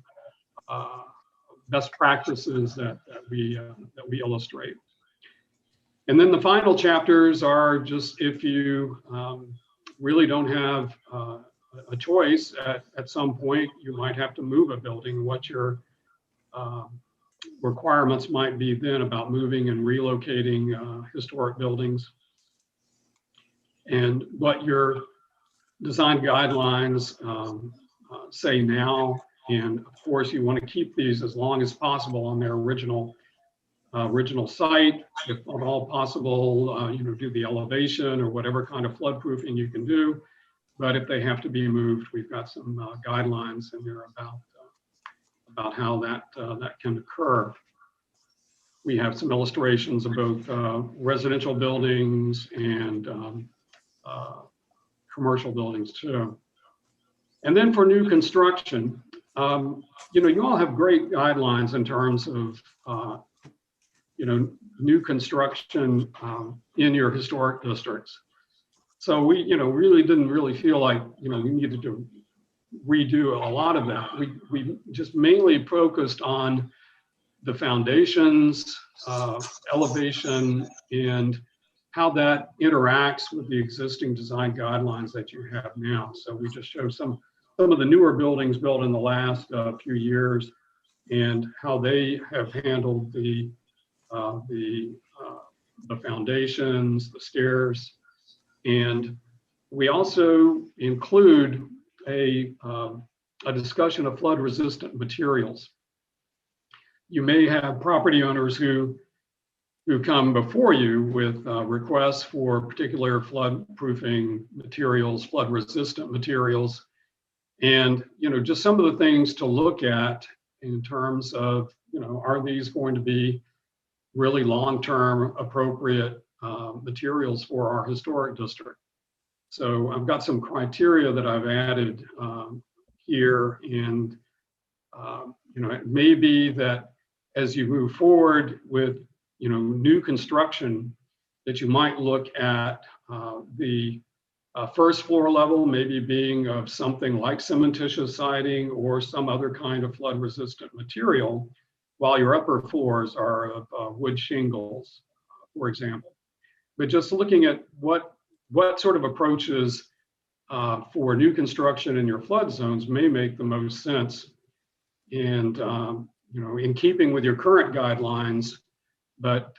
best practices that we illustrate. And then the final chapters are just if you really don't have a choice at some point, you might have to move a building, what your requirements might be then about moving and relocating historic buildings, and what your design guidelines say now. And of course, you want to keep these as long as possible on their original site, if at all possible. Do the elevation or whatever kind of floodproofing you can do. But if they have to be moved, we've got some guidelines in there about how that can occur. We have some illustrations of both residential buildings and commercial buildings too. And then for new construction, you all have great guidelines in terms of new construction in your historic districts. So we really didn't feel like we needed to redo a lot of that. We just mainly focused on the foundations, elevation, and how that interacts with the existing design guidelines that you have now. So we just showed some of the newer buildings built in the last few years and how they have handled the foundations, the stairs, and we also include a discussion of flood-resistant materials. You may have property owners who come before you with requests for particular flood-proofing materials, flood-resistant materials, and just some of the things to look at in terms of are these going to be really long-term appropriate materials for our historic district. So I've got some criteria that I've added here, and it may be that as you move forward with new construction, that you might look at the first floor level maybe being of something like cementitious siding or some other kind of flood resistant material, while your upper floors are of wood shingles, for example. But just looking at what sort of approaches for new construction in your flood zones may make the most sense, and in keeping with your current guidelines, but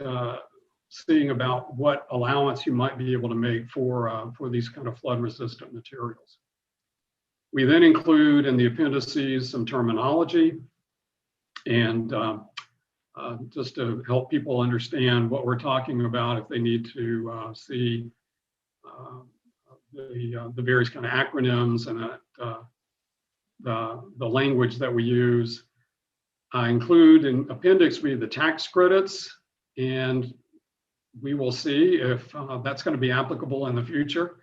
seeing about what allowance you might be able to make for these kind of flood resistant materials. We then include in the appendices some terminology, and just to help people understand what we're talking about if they need to see the various kind of acronyms and the language that we use. I include in Appendix B the tax credits, and we will see if that's going to be applicable in the future.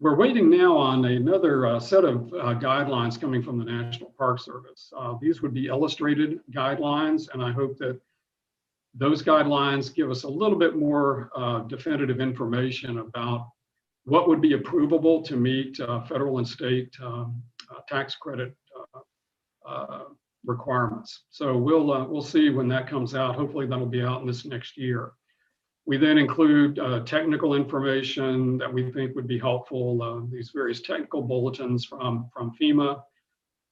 We're waiting now on another set of guidelines coming from the National Park Service. These would be illustrated guidelines, and I hope that those guidelines give us a little bit more definitive information about what would be approvable to meet federal and state tax credit requirements. So we'll see when that comes out. Hopefully that'll be out in this next year. We then include technical information that we think would be helpful, these various technical bulletins from FEMA,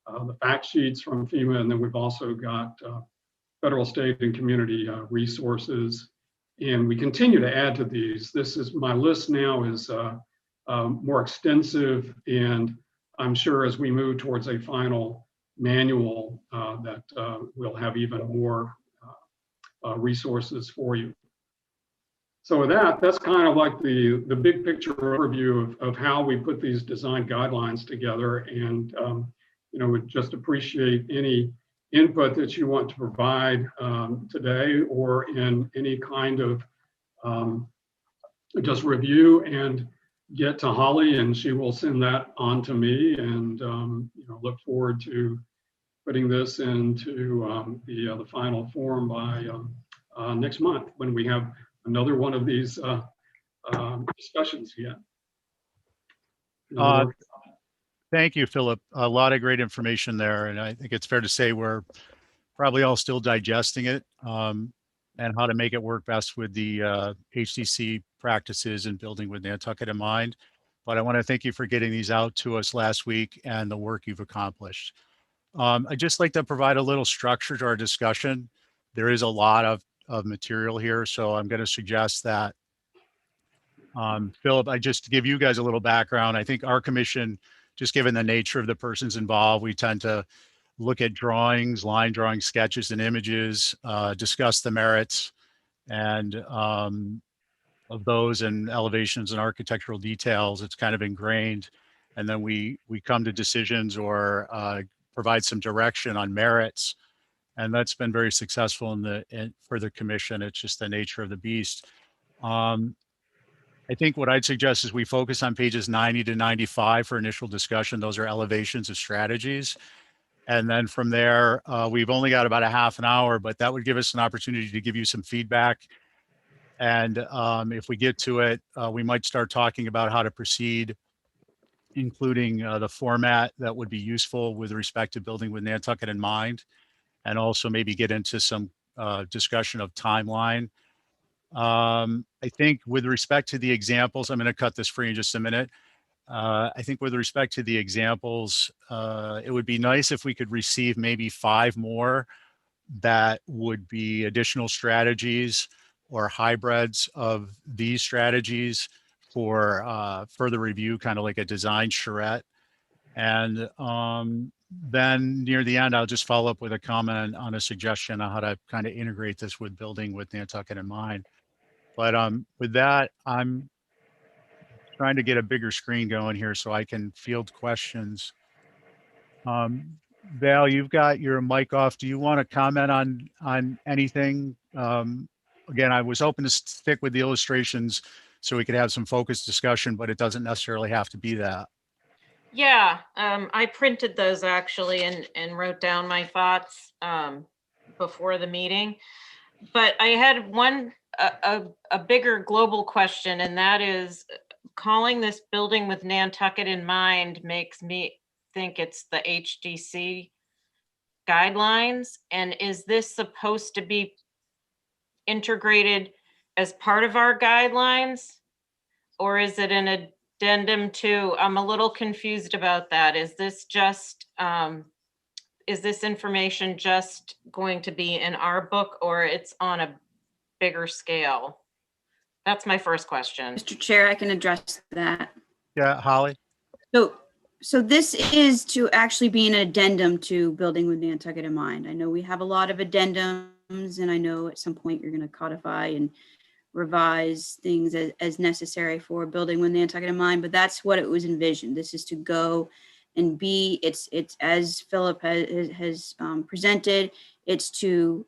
the fact sheets from FEMA, and then we've also got federal, state, and community resources. And we continue to add to these. My list now is more extensive, and I'm sure as we move towards a final manual that we'll have even more resources for you. So with that, that's kind of like the big picture overview of how we put these design guidelines together, and would just appreciate any input that you want to provide today or in any kind of just review, and get to Holly, and she will send that on to me, and look forward to putting this into the final form by next month when we have another one of these discussions yet. Thank you, Philip. A lot of great information there, and I think it's fair to say we're probably all still digesting it and how to make it work best with the HTC practices and building with Nantucket in mind. But I want to thank you for getting these out to us last week and the work you've accomplished. I'd just like to provide a little structure to our discussion. There is a lot of material here, so I'm going to suggest that, Philip, just to give you guys a little background, I think our commission, just given the nature of the persons involved, we tend to look at drawings, line drawing, sketches, and images, discuss the merits and of those and elevations and architectural details. It's kind of ingrained, and then we come to decisions or provide some direction on merits, and that's been very successful for the commission. It's just the nature of the beast. I think what I'd suggest is we focus on pages 90 to 95 for initial discussion. Those are elevations of strategies. And then from there, we've only got about a half an hour, but that would give us an opportunity to give you some feedback. And if we get to it, we might start talking about how to proceed including the format that would be useful with respect to building with Nantucket in mind, and also maybe get into some discussion of timeline. I think with respect to the examples, I'm going to cut this free in just a minute. I think with respect to the examples, it would be nice if we could receive maybe 5 more that would be additional strategies or hybrids of these strategies for further review, kind of like a design charrette. And then near the end, I'll just follow up with a comment on a suggestion on how to kind of integrate this with building with Nantucket in mind. But with that, I'm trying to get a bigger screen going here so I can field questions. Val, you've got your mic off. Do you want to comment on anything? Again, I was hoping to stick with the illustrations so we could have some focused discussion, but it doesn't necessarily have to be that. Yeah, I printed those actually and wrote down my thoughts before the meeting. But I had a bigger global question, and that is, calling this building with Nantucket in mind makes me think it's the HDC guidelines. And is this supposed to be integrated as part of our guidelines? Or is it an addendum to? I'm a little confused about that. Is this just, is this information just going to be in our book, or it's on a bigger scale? That's my first question. Mr. Chair, I can address that. Yeah, Holly? So this is to actually be an addendum to building with Nantucket in mind. I know we have a lot of addendums, and I know at some point you're going to codify and revise things as necessary for building with Nantucket in mind, but that's what it was envisioned. This is to go and be, it's as Philip has presented, it's to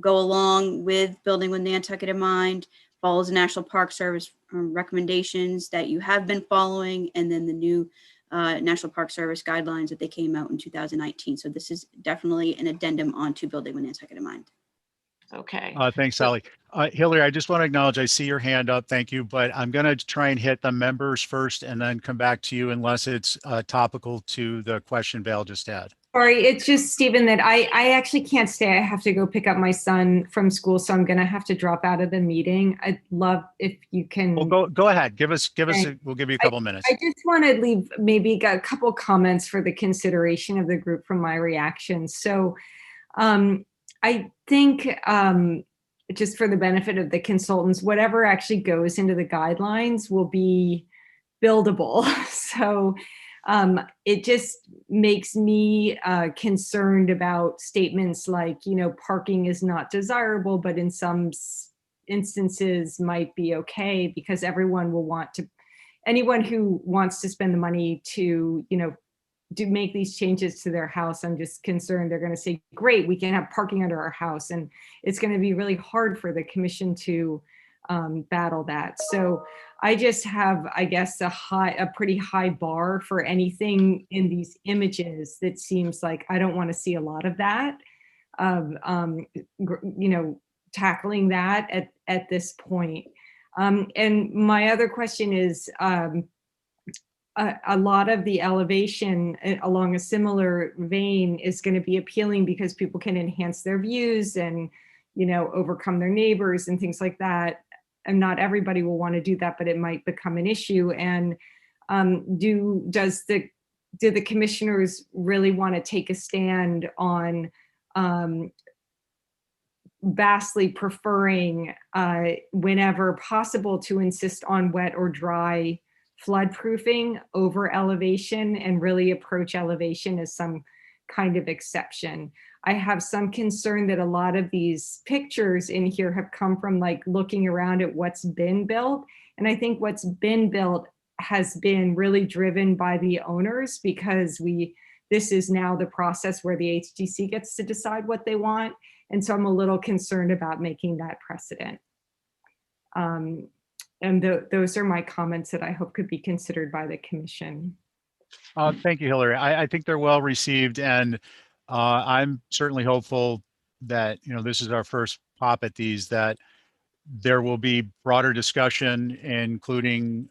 go along with building with Nantucket in mind, follows the National Park Service recommendations that you have been following, and then the new National Park Service guidelines that they came out in 2019. So this is definitely an addendum onto building with Nantucket in mind. Okay. Thanks, Holly. Hillary, I just want to acknowledge, I see your hand up. Thank you. But I'm going to try and hit the members first and then come back to you unless it's topical to the question Val just had. Sorry, it's just, Stephen, that I actually can't stay. I have to go pick up my son from school, so I'm going to have to drop out of the meeting. I'd love if you can. Well, go ahead. We'll give you a couple minutes. I just want to leave maybe a couple comments for the consideration of the group from my reactions. So I think just for the benefit of the consultants, whatever actually goes into the guidelines will be buildable. So it just makes me concerned about statements like, parking is not desirable, but in some instances might be okay, because everyone will want to, anyone who wants to spend the money to, do make these changes to their house. I'm just concerned they're going to say, great, we can have parking under our house. And it's going to be really hard for the commission to battle that. So I just have, I guess, a pretty high bar for anything in these images that seems like I don't want to see a lot of that, tackling that at this point. And my other question is, a lot of the elevation along a similar vein is going to be appealing because people can enhance their views and, overcome their neighbors and things like that. And not everybody will want to do that, but it might become an issue. And do the commissioners really want to take a stand on vastly preferring whenever possible to insist on wet or dry flood proofing over elevation and really approach elevation as some kind of exception? I have some concern that a lot of these pictures in here have come from looking around at what's been built. And I think what's been built has been really driven by the owners, because this is now the process where the HDC gets to decide what they want. And so I'm a little concerned about making that precedent. And those are my comments that I hope could be considered by the commission. Thank you, Hillary. I think they're well received, and I'm certainly hopeful that, this is our first pop at these, that there will be broader discussion, including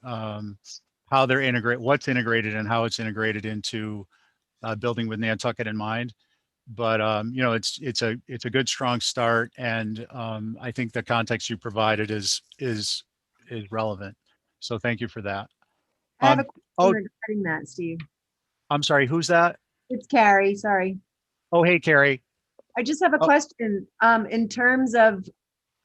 how they're what's integrated and how it's integrated into building with Nantucket in mind. But it's a good, strong start, and I think the context you provided is relevant. So thank you for that. I have a oh, question regarding that, Steve. I'm sorry, who's that? It's Carrie, sorry. Oh, hey, Carrie. I just have a question, in terms of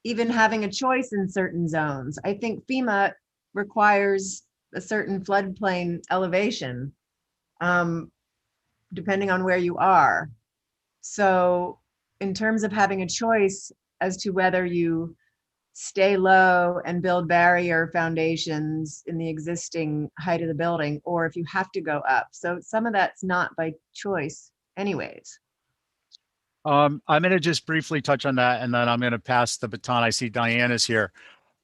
even having a choice in certain zones. I think FEMA requires a certain floodplain elevation, depending on where you are. So in terms of having a choice as to whether you stay low and build barrier foundations in the existing height of the building, or if you have to go up. So some of that's not by choice anyways. I'm going to just briefly touch on that, and then I'm going to pass the baton. I see Diana's here.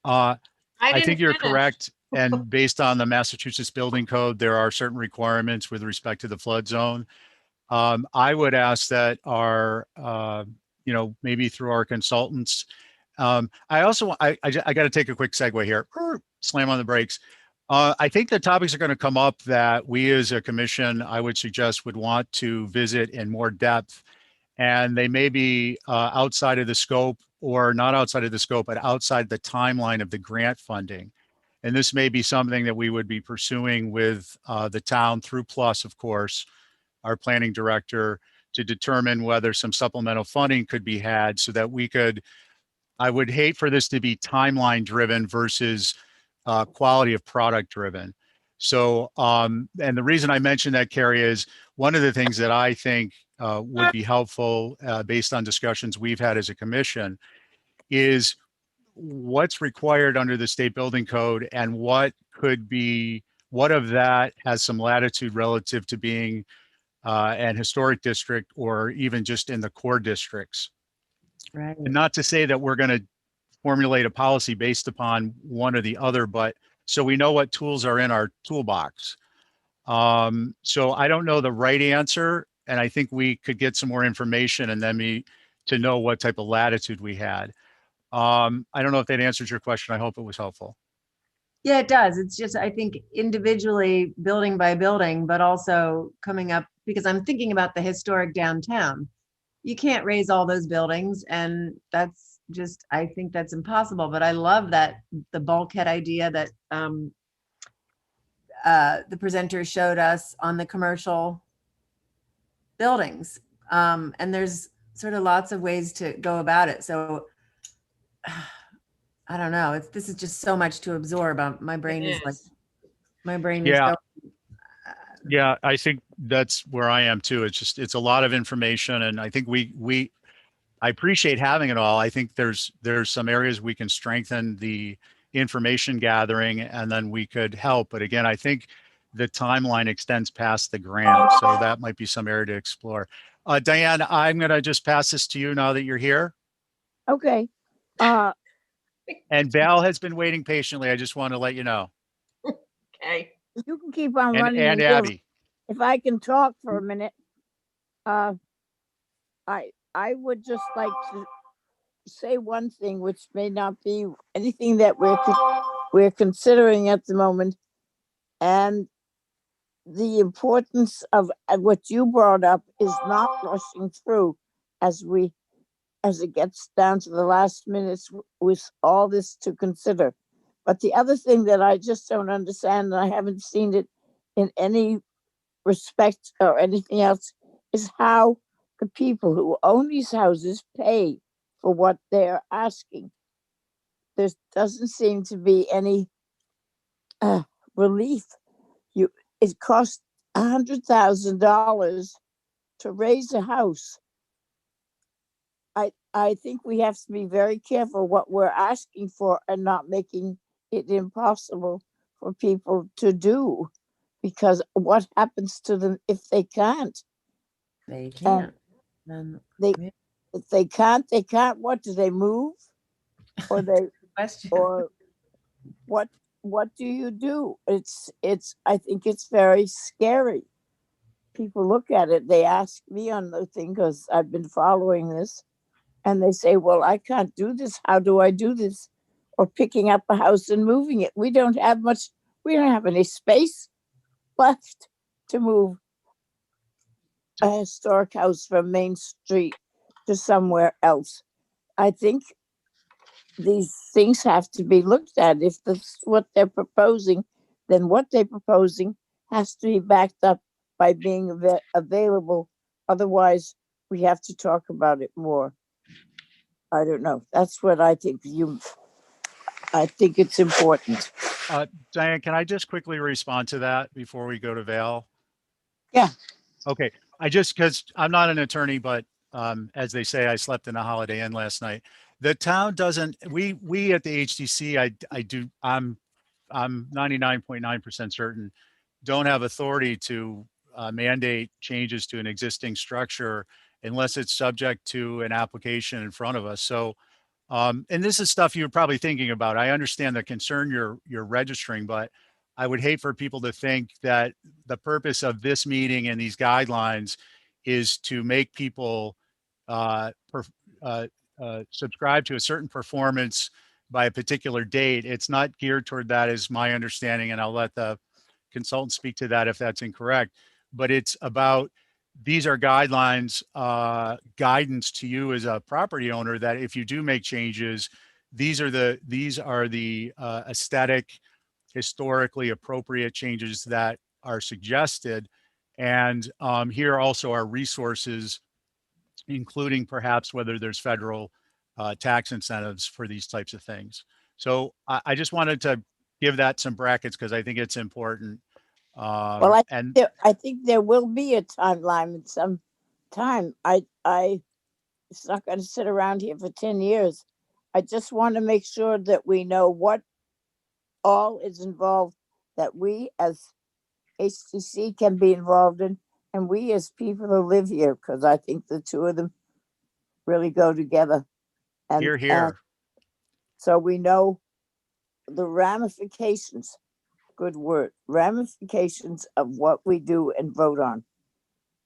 I think didn't you're finish. correct. And based on the Massachusetts Building Code, there are certain requirements with respect to the flood zone. I would ask that maybe through our consultants. I also, I got to take a quick segue here. Slam on the brakes. I think the topics are going to come up that we as a commission, I would suggest, would want to visit in more depth. And they may be outside of the scope, or not outside of the scope, but outside the timeline of the grant funding. And this may be something that we would be pursuing with the town through Plus, of course, our planning director, to determine whether some supplemental funding could be had so that we could, I would hate for this to be timeline driven versus quality of product driven. So, and the reason I mentioned that, Carrie, is one of the things that I think would be helpful based on discussions we've had as a commission is what's required under the state building code and what of that has some latitude relative to being an historic district or even just in the core districts. Right. And not to say that we're going to formulate a policy based upon one or the other, but so we know what tools are in our toolbox. So I don't know the right answer, and I think we could get some more information and then to know what type of latitude we had. I don't know if that answers your question. I hope it was helpful. Yeah, it does. It's just, I think individually, building by building, but also coming up, because I'm thinking about the historic downtown. You can't raise all those buildings, and that's just, I think that's impossible. But I love that the bulkhead idea that the presenter showed us on the commercial buildings. And there's sort of lots of ways to go about it. So I don't know. This is just so much to absorb. My brain is like, my brain is going. Yeah, I think that's where I am too. It's a lot of information, and I think I appreciate having it all. I think there's some areas we can strengthen the information gathering, and then we could help. But again, I think the timeline extends past the grant, so that might be some area to explore. Diane, I'm going to just pass this to you now that you're here. Okay. And Val has been waiting patiently. I just want to let you know. Okay. You can keep on running. And Abby. If I can talk for a minute, I would just like to say one thing, which may not be anything that we're considering at the moment, and the importance of what you brought up is not rushing through as it gets down to the last minutes with all this to consider. But the other thing that I just don't understand, and I haven't seen it in any respect or anything else, is how the people who own these houses pay for what they're asking. There doesn't seem to be any relief. It costs $100,000 to raise a house. I think we have to be very careful what we're asking for and not making it impossible for people to do, because what happens to them if they can't? They can't. If they can't, what do they move? Or or what do you do? I think it's very scary. People look at it, they ask me on the thing, because I've been following this, and they say, well, I can't do this. How do I do this? Or picking up a house and moving it. We don't have we don't have any space left to move a historic house from Main Street to somewhere else. I think these things have to be looked at. If that's what they're proposing, then what they're proposing has to be backed up by being available. Otherwise, we have to talk about it more. I don't know. That's what I think. I think it's important. Diane, can I just quickly respond to that before we go to Val? Yeah. Okay, because I'm not an attorney, but as they say, I slept in a Holiday Inn last night. The town doesn't, we at the HDC, I'm 99.9% certain, don't have authority to mandate changes to an existing structure unless it's subject to an application in front of us. So, and this is stuff you're probably thinking about. I understand the concern you're registering, but I would hate for people to think that the purpose of this meeting and these guidelines is to make people subscribe to a certain performance by a particular date. It's not geared toward that, is my understanding, and I'll let the consultant speak to that if that's incorrect. But it's about, these are guidelines, guidance to you as a property owner, that if you do make changes, these are the aesthetic, historically appropriate changes that are suggested. And here also are resources, including perhaps whether there's federal tax incentives for these types of things. So I just wanted to give that some brackets because I think it's important. Well, I think there will be a timeline at some time. It's not going to sit around here for 10 years. I just want to make sure that we know what all is involved, that we as HTC can be involved in, and we as people who live here, because I think the two of them really go together. And, Hear, hear. so we know the ramifications, good word, ramifications of what we do and vote on,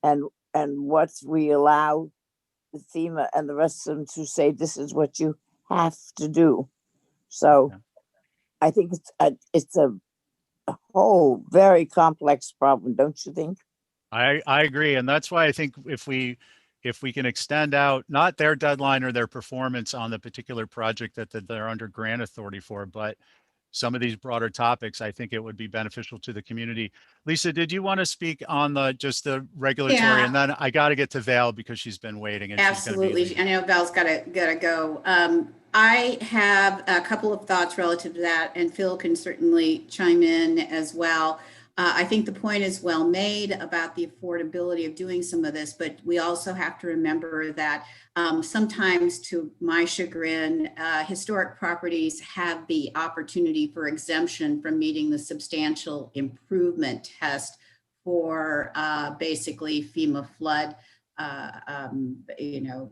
and what we allow the FEMA and the rest of them to say, this is what you have to do. So Yeah. I think it's a whole very complex problem, don't you think? I agree. And that's why I think if we can extend out, not their deadline or their performance on the particular project that they're under grant authority for, but some of these broader topics, I think it would be beneficial to the community. Lisa, did you want to speak on just the regulatory? Yeah. And then I got to get to Val because she's been waiting. And Absolutely. She's gonna I know Val's gotta go. I have a couple of thoughts relative to that, and Phil can certainly chime in as well. I think the point is well made about the affordability of doing some of this, but we also have to remember that sometimes, to my chagrin, historic properties have the opportunity for exemption from meeting the substantial improvement test for basically FEMA flood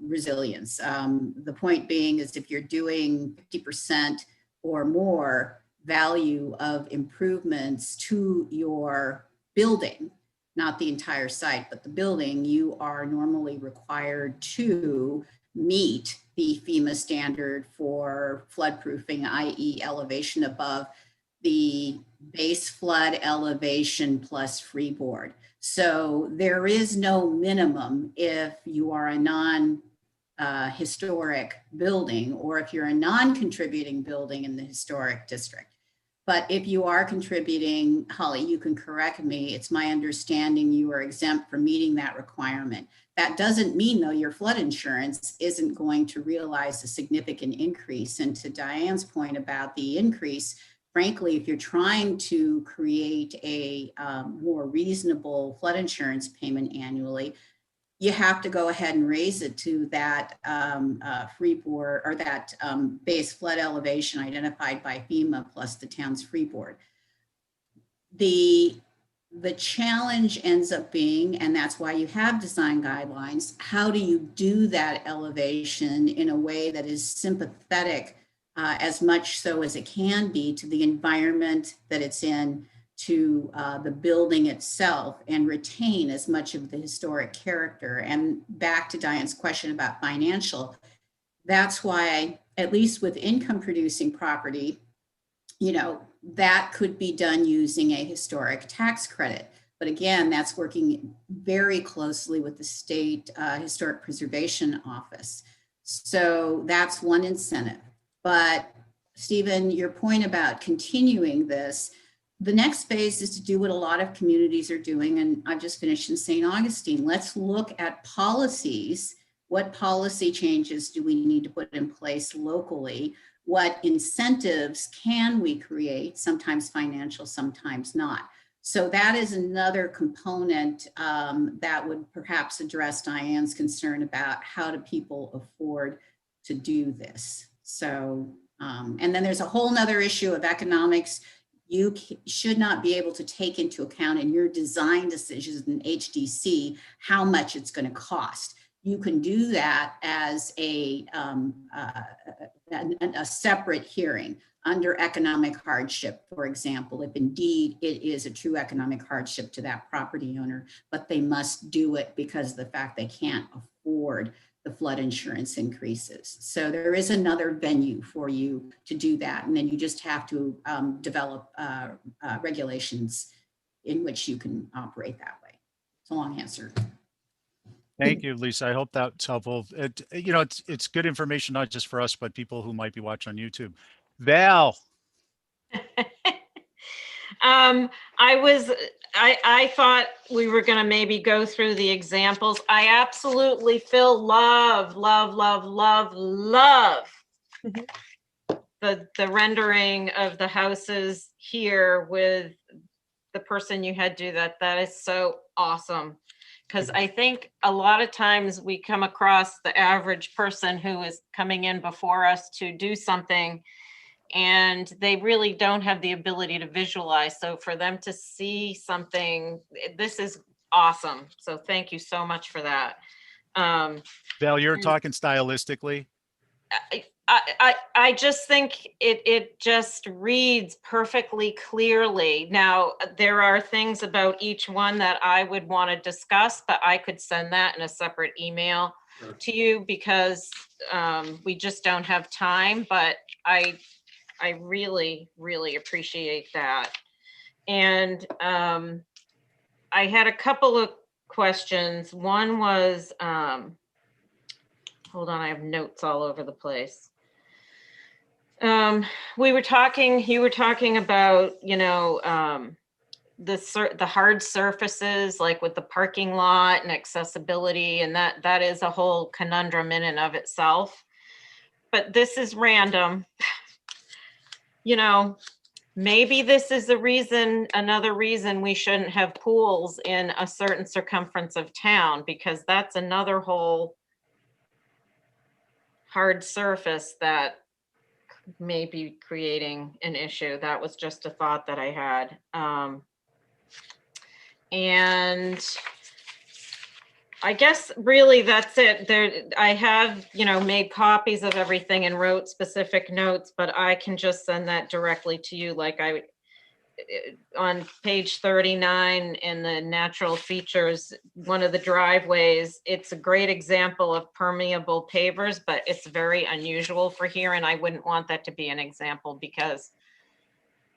resilience. The point being is, if you're doing 50% or more value of improvements to your building, not the entire site, but the building, you are normally required to meet the FEMA standard for floodproofing, i.e. elevation above the base flood elevation plus freeboard. So there is no minimum if you are a non-historic building, or if you're a non-contributing building in the historic district. But if you are contributing, Holly, you can correct me, it's my understanding you are exempt from meeting that requirement. That doesn't mean, though, your flood insurance isn't going to realize a significant increase. And to Diane's point about the increase, frankly, if you're trying to create a more reasonable flood insurance payment annually, you have to go ahead and raise it to that freeboard, or that base flood elevation identified by FEMA plus the town's freeboard. The challenge ends up being, and that's why you have design guidelines, how do you do that elevation in a way that is sympathetic, as much so as it can be, to the environment that it's in, to the building itself, and retain as much of the historic character. And back to Diane's question about financial, that's why, at least with income producing property, that could be done using a historic tax credit. But again, that's working very closely with the state Historic Preservation Office. So that's one incentive. But Stephen, your point about continuing this, the next phase is to do what a lot of communities are doing. And I've just finished in St. Augustine. Let's look at policies. What policy changes do we need to put in place locally? What incentives can we create? Sometimes financial, sometimes not. So that is another component that would perhaps address Diane's concern about how do people afford to do this. So, and then there's a whole nother issue of economics. You should not be able to take into account in your design decisions in HDC how much it's going to cost. You can do that as a separate hearing under economic hardship, for example, if indeed it is a true economic hardship to that property owner, but they must do it because of the fact they can't afford the flood insurance increases. So there is another venue for you to do that. And then you just have to develop regulations in which you can operate that way. It's a long answer. Thank you, Lisa. I hope that's helpful. It's good information, not just for us, but people who might be watching on YouTube. Val. I thought we were going to maybe go through the examples. I absolutely, Phil, love the rendering of the houses here with the person you had do that. That is so awesome. Because I think a lot of times we come across the average person who is coming in before us to do something and they really don't have the ability to visualize. So for them to see something, this is awesome. So thank you so much for that. Val, you're talking stylistically. I just think it just reads perfectly clearly. Now, there are things about each one that I would want to discuss, but I could send that in a separate email to you because we just don't have time, but I really, really appreciate that. And I had a couple of questions. One was, hold on, I have notes all over the place. You were talking about, the hard surfaces, like with the parking lot and accessibility, and that is a whole conundrum in and of itself. But this is random. Maybe this is another reason we shouldn't have pools in a certain circumference of town, because that's another whole hard surface that may be creating an issue. That was just a thought that I had. And I guess really that's it. I have, made copies of everything and wrote specific notes, but I can just send that directly to you. Like on page 39 in the natural features, one of the driveways, it's a great example of permeable pavers, but it's very unusual for here. And I wouldn't want that to be an example because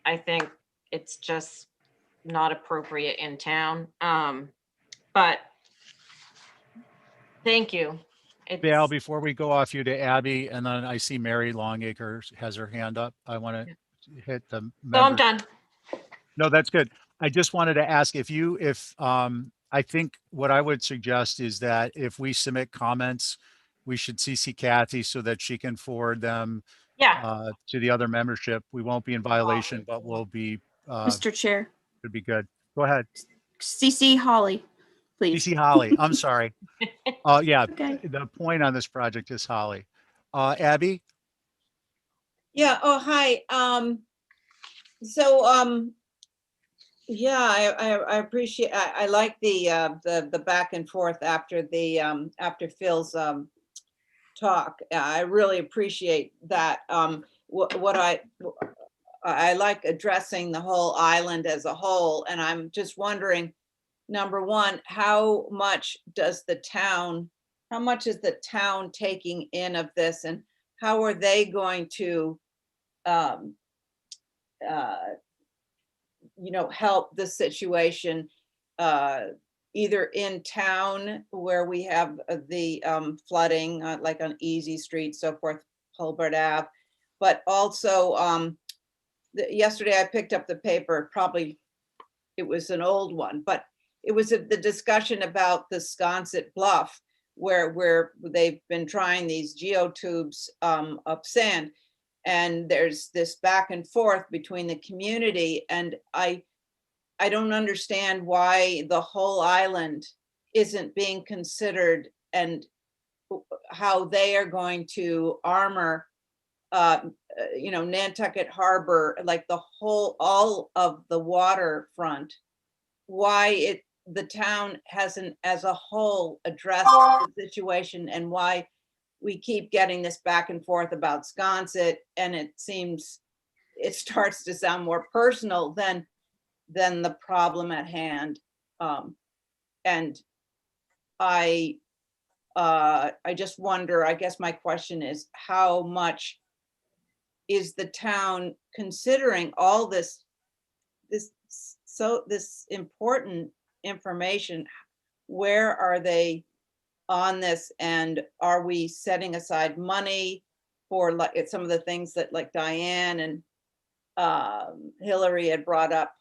I think it's just not appropriate in town. But thank you. Val, before we go off you to Abby, and then I see Mary Longacre has her hand up. I want to hit the. So I'm done. No, that's good. I just wanted to ask if I think what I would suggest is that if we submit comments, we should CC Kathy so that she can forward them to the other membership. We won't be in violation, but we'll be. Mr. Chair. It'd be good. Go ahead. CC Holly, please. CC Holly. I'm sorry. Yeah, Okay. the point on this project is Holly. Abby? Yeah, oh, hi. Yeah, I appreciate, I like the back and forth after after Phil's talk. I really appreciate that. What I like addressing the whole island as a whole, and I'm just wondering, number one, how much is the town taking in of this, and how are they going to help the situation, either in town where we have the flooding, like on Easy Street, so forth, Hulbert Ave, but also yesterday I picked up the paper, probably it was an old one, but it was the discussion about the Sconset Bluff, where they've been trying these geotubes of sand. And there's this back and forth between the community, and I don't understand why the whole island isn't being considered, and how they are going to armor Nantucket Harbor, like all of the waterfront. Why the town hasn't as a whole addressed the situation, and why we keep getting this back and forth about Sconset, and it starts to sound more personal than the problem at hand. And I just wonder, I guess my question is, how much is the town considering all this important information? Where are they on this, and are we setting aside money for like some of the things that like Diane and Hillary had brought up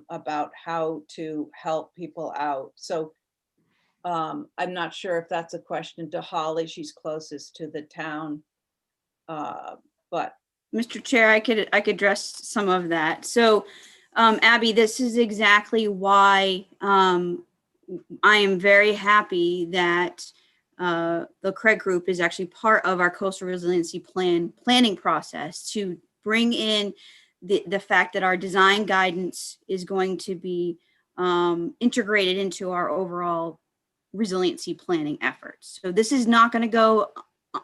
about how to help people out? So I'm not sure if that's a question to Holly, she's closest to the town, but Mr. Chair, I could address some of that. So, Abby, this is exactly why I am very happy that the Craig Group is actually part of our coastal resiliency planning process, to bring in the fact that our design guidance is going to be integrated into our overall resiliency planning efforts. So this is not going to go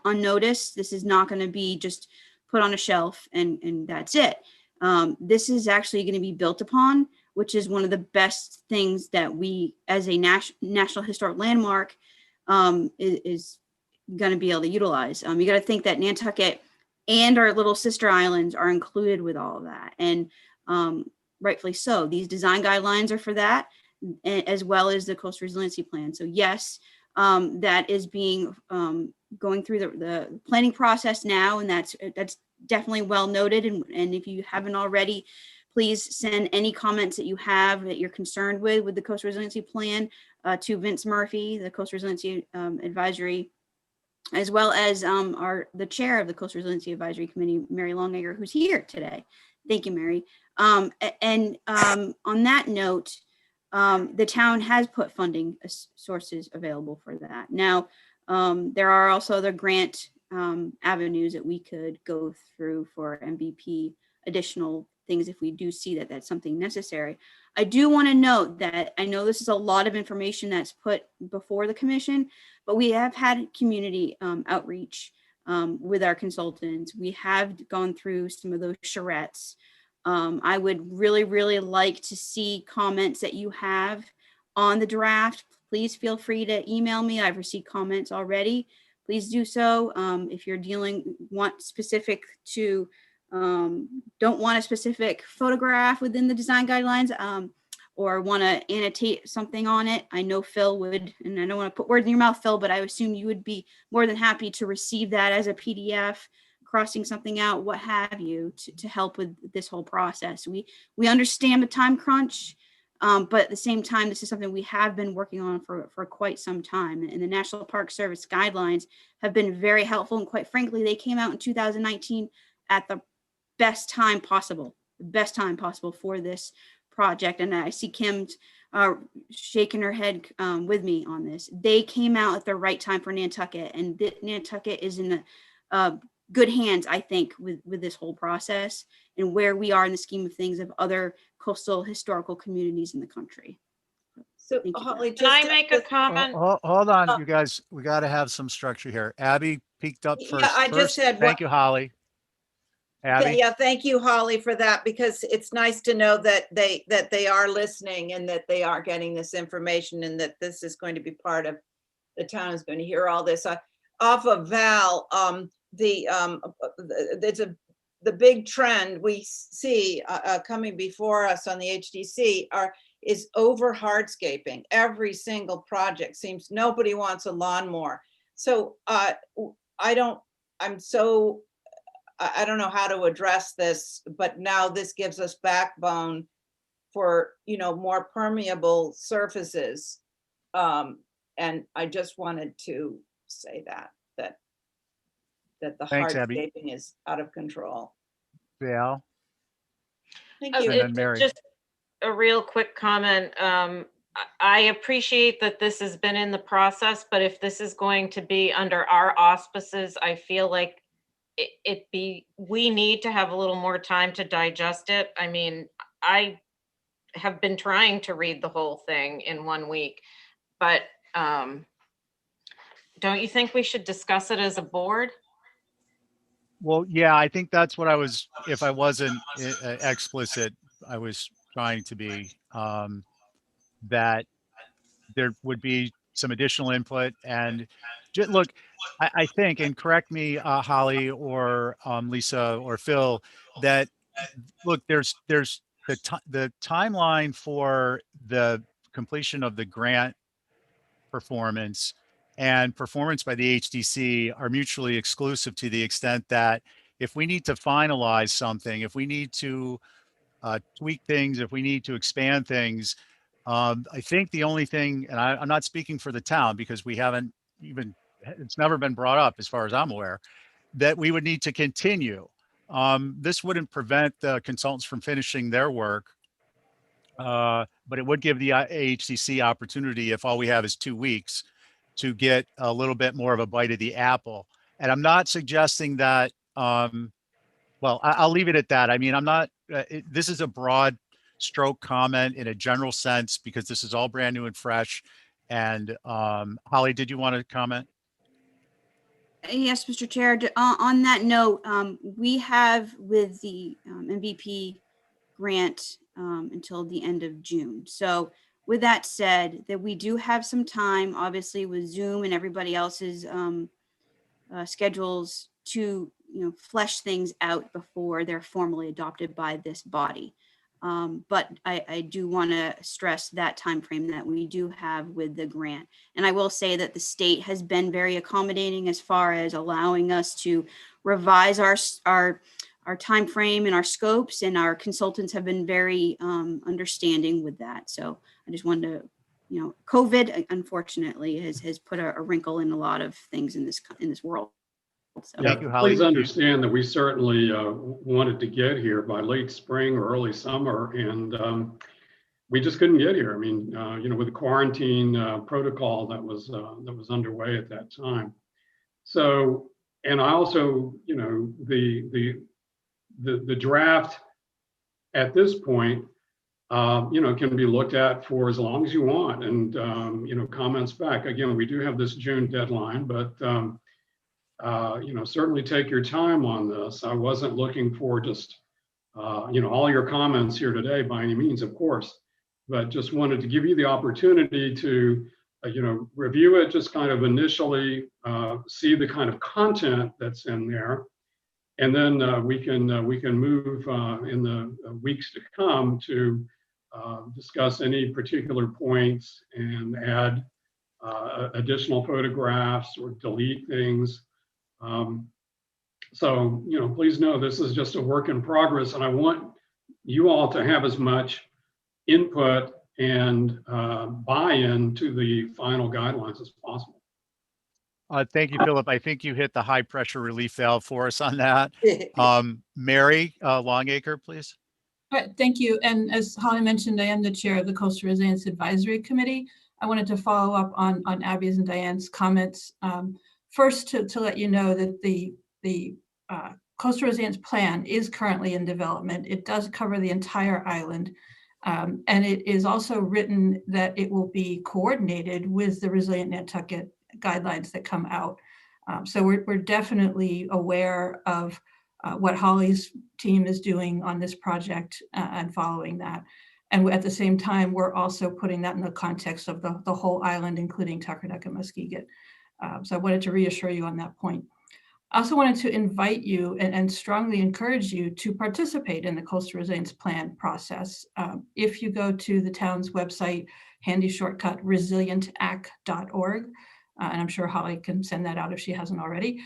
unnoticed. This is not going to be just put on a shelf and that's it. This is actually going to be built upon, which is one of the best things that we, as a National Historic Landmark, is going to be able to utilize. You got to think that Nantucket and our little sister islands are included with all of that, and rightfully so. These design guidelines are for that, as well as the coastal resiliency plan. So yes, that is being going through the planning process now, and that's definitely well noted. And if you haven't already, please send any comments that you have that you're concerned with the coastal resiliency plan to Vince Murphy, the coastal resiliency advisory, as well as the chair of the coastal resiliency advisory committee, Mary Longacre, who's here today. Thank you, Mary. And on that note, the town has put funding sources available for that. Now, there are also other grant avenues that we could go through for MVP, additional things if we do see that that's something necessary. I do want to note that I know this is a lot of information that's put before the commission, but we have had community outreach with our consultants. We have gone through some of those charrettes. I would really, really like to see comments that you have on the draft. Please feel free to email me. I've received comments already. Please do so. If you're don't want a specific photograph within the design guidelines, or want to annotate something on it, I know Phil would, and I don't want to put words in your mouth, Phil, but I assume you would be more than happy to receive that as a PDF, crossing something out, what have you, to help with this whole process. We understand the time crunch, but at the same time, this is something we have been working on for quite some time. And the National Park Service guidelines have been very helpful. And quite frankly, they came out in 2019 at the best time possible for this project. And I see Kim shaking her head with me on this. They came out at the right time for Nantucket, and Nantucket is in the good hands, I think, with this whole process and where we are in the scheme of things of other coastal historical communities in the country. so Holly, Can I make a comment? Hold on, you guys, we got to have some structure here. Abby peeked up first. Yeah, I just said Thank you, Holly. Abby? Yeah, thank you, Holly, for that, because it's nice to know that they are listening and that they are getting this information, and that this is going to be part of, the town is going to hear all this. Off of Val, the big trend we see coming before us on the HDC is over hardscaping. Every single project seems, nobody wants a lawnmower. So I don't know how to address this, but now this gives us backbone for, more permeable surfaces. And I just wanted to say that the Thanks, Abby. hardscaping is out of control. Yeah. Thank you. And then Mary. Just a real quick comment. I appreciate that this has been in the process, but if this is going to be under our auspices, I feel like we need to have a little more time to digest it. I mean, I have been trying to read the whole thing in 1 week, but don't you think we should discuss it as a board? Well, yeah, I think that's what if I wasn't explicit, I was trying to be, that there would be some additional input and look, I think, and correct me, Holly or Lisa or Phil, that look, there's the timeline for the completion of the grant performance and performance by the HDC are mutually exclusive to the extent that if we need to finalize something, if we need to tweak things, if we need to expand things, I think the only thing, and I'm not speaking for the town because we haven't even, it's never been brought up as far as I'm aware, that we would need to continue. This wouldn't prevent the consultants from finishing their work, but it would give the AHCC opportunity, if all we have is 2 weeks, to get a little bit more of a bite of the apple. And I'm not suggesting that, well, I'll leave it at that. I mean, I'm not, this is a broad stroke comment in a general sense, because this is all brand new and fresh. And Holly, did you want to comment? Yes, Mr. Chair. On that note, we have with the MVP grant until the end of June. So with that said, that we do have some time, obviously with Zoom and everybody else's schedules to flesh things out before they're formally adopted by this body. But I do want to stress that time frame that we do have with the grant. And I will say that the state has been very accommodating as far as allowing us to revise our time frame and our scopes, and our consultants have been very understanding with that. So I just wanted to, COVID unfortunately has put a wrinkle in a lot of things in this world. So. Yeah, please understand that we certainly wanted to get here by late spring or early summer, and we just couldn't get here. I mean, with the quarantine protocol that was underway at that time. So, and I also, the draft at this point, can be looked at for as long as you want, and comments back. Again, we do have this June deadline, but. Certainly take your time on this. I wasn't looking for just, all your comments here today by any means, of course, but just wanted to give you the opportunity to, review it, just kind of initially see the kind of content that's in there. And then we can move in the weeks to come to discuss any particular points and add additional photographs or delete things. So, please know this is just a work in progress, and I want you all to have as much input and buy-in to the final guidelines as possible. Thank you, Philip. I think you hit the high pressure relief valve for us on that. Mary Longacre, please. All right, thank you. And as Holly mentioned, I am the chair of the Coastal Resilience Advisory Committee. I wanted to follow up on Abby's and Diane's comments. First, to let you know that the Coastal Resilience Plan is currently in development. It does cover the entire island. And it is also written that it will be coordinated with the Resilient Nantucket guidelines that come out. So we're definitely aware of what Holly's team is doing on this project and following that. And at the same time, we're also putting that in the context of the whole island, including Tuckernuck and Muskeget. So I wanted to reassure you on that point. I also wanted to invite you and strongly encourage you to participate in the Coastal Resilience Plan process. If you go to the town's website, handy shortcut resilientac.org, and I'm sure Holly can send that out if she hasn't already.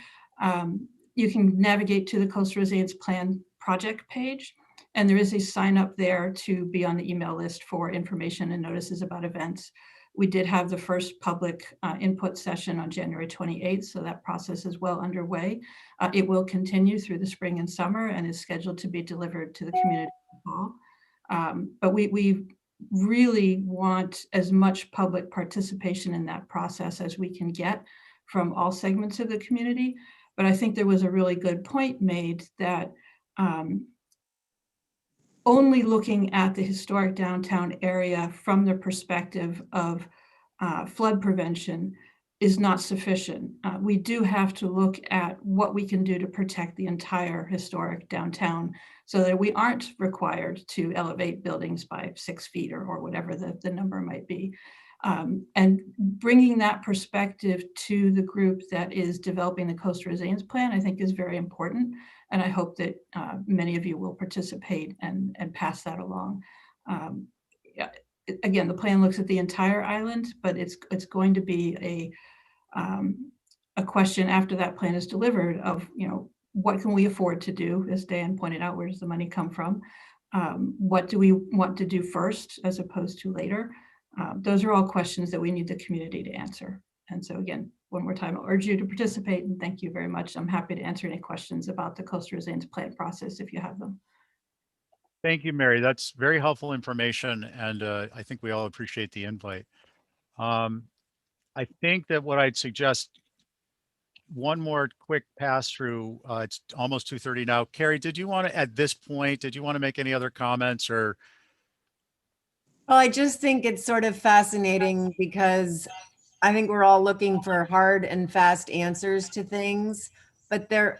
You can navigate to the Coastal Resilience Plan project page, and there is a sign up there to be on the email list for information and notices about events. We did have the first public input session on January 28th, so that process is well underway. It will continue through the spring and summer and is scheduled to be delivered to the community in the fall. But we really want as much public participation in that process as we can get from all segments of the community. But I think there was a really good point made that only looking at the historic downtown area from the perspective of flood prevention is not sufficient. We do have to look at what we can do to protect the entire historic downtown so that we aren't required to elevate buildings by 6 feet or whatever the number might be. And bringing that perspective to the group that is developing the Coastal Resilience Plan, I think is very important. And I hope that many of you will participate and pass that along. Again, the plan looks at the entire island, but it's going to be a question after that plan is delivered of, what can we afford to do? As Dan pointed out, where does the money come from? What do we want to do first as opposed to later? Those are all questions that we need the community to answer. And so again, one more time, I'll urge you to participate and thank you very much. I'm happy to answer any questions about the Coastal Resilience Plan process if you have them. Thank you, Mary. That's very helpful information. And I think we all appreciate the invite. I think that what I'd suggest, one more quick pass through, it's almost 2:30 now. Carrie, did you want to, at this point, did you want to make any other comments or? Well, I just think it's sort of fascinating because I think we're all looking for hard and fast answers to things, but these are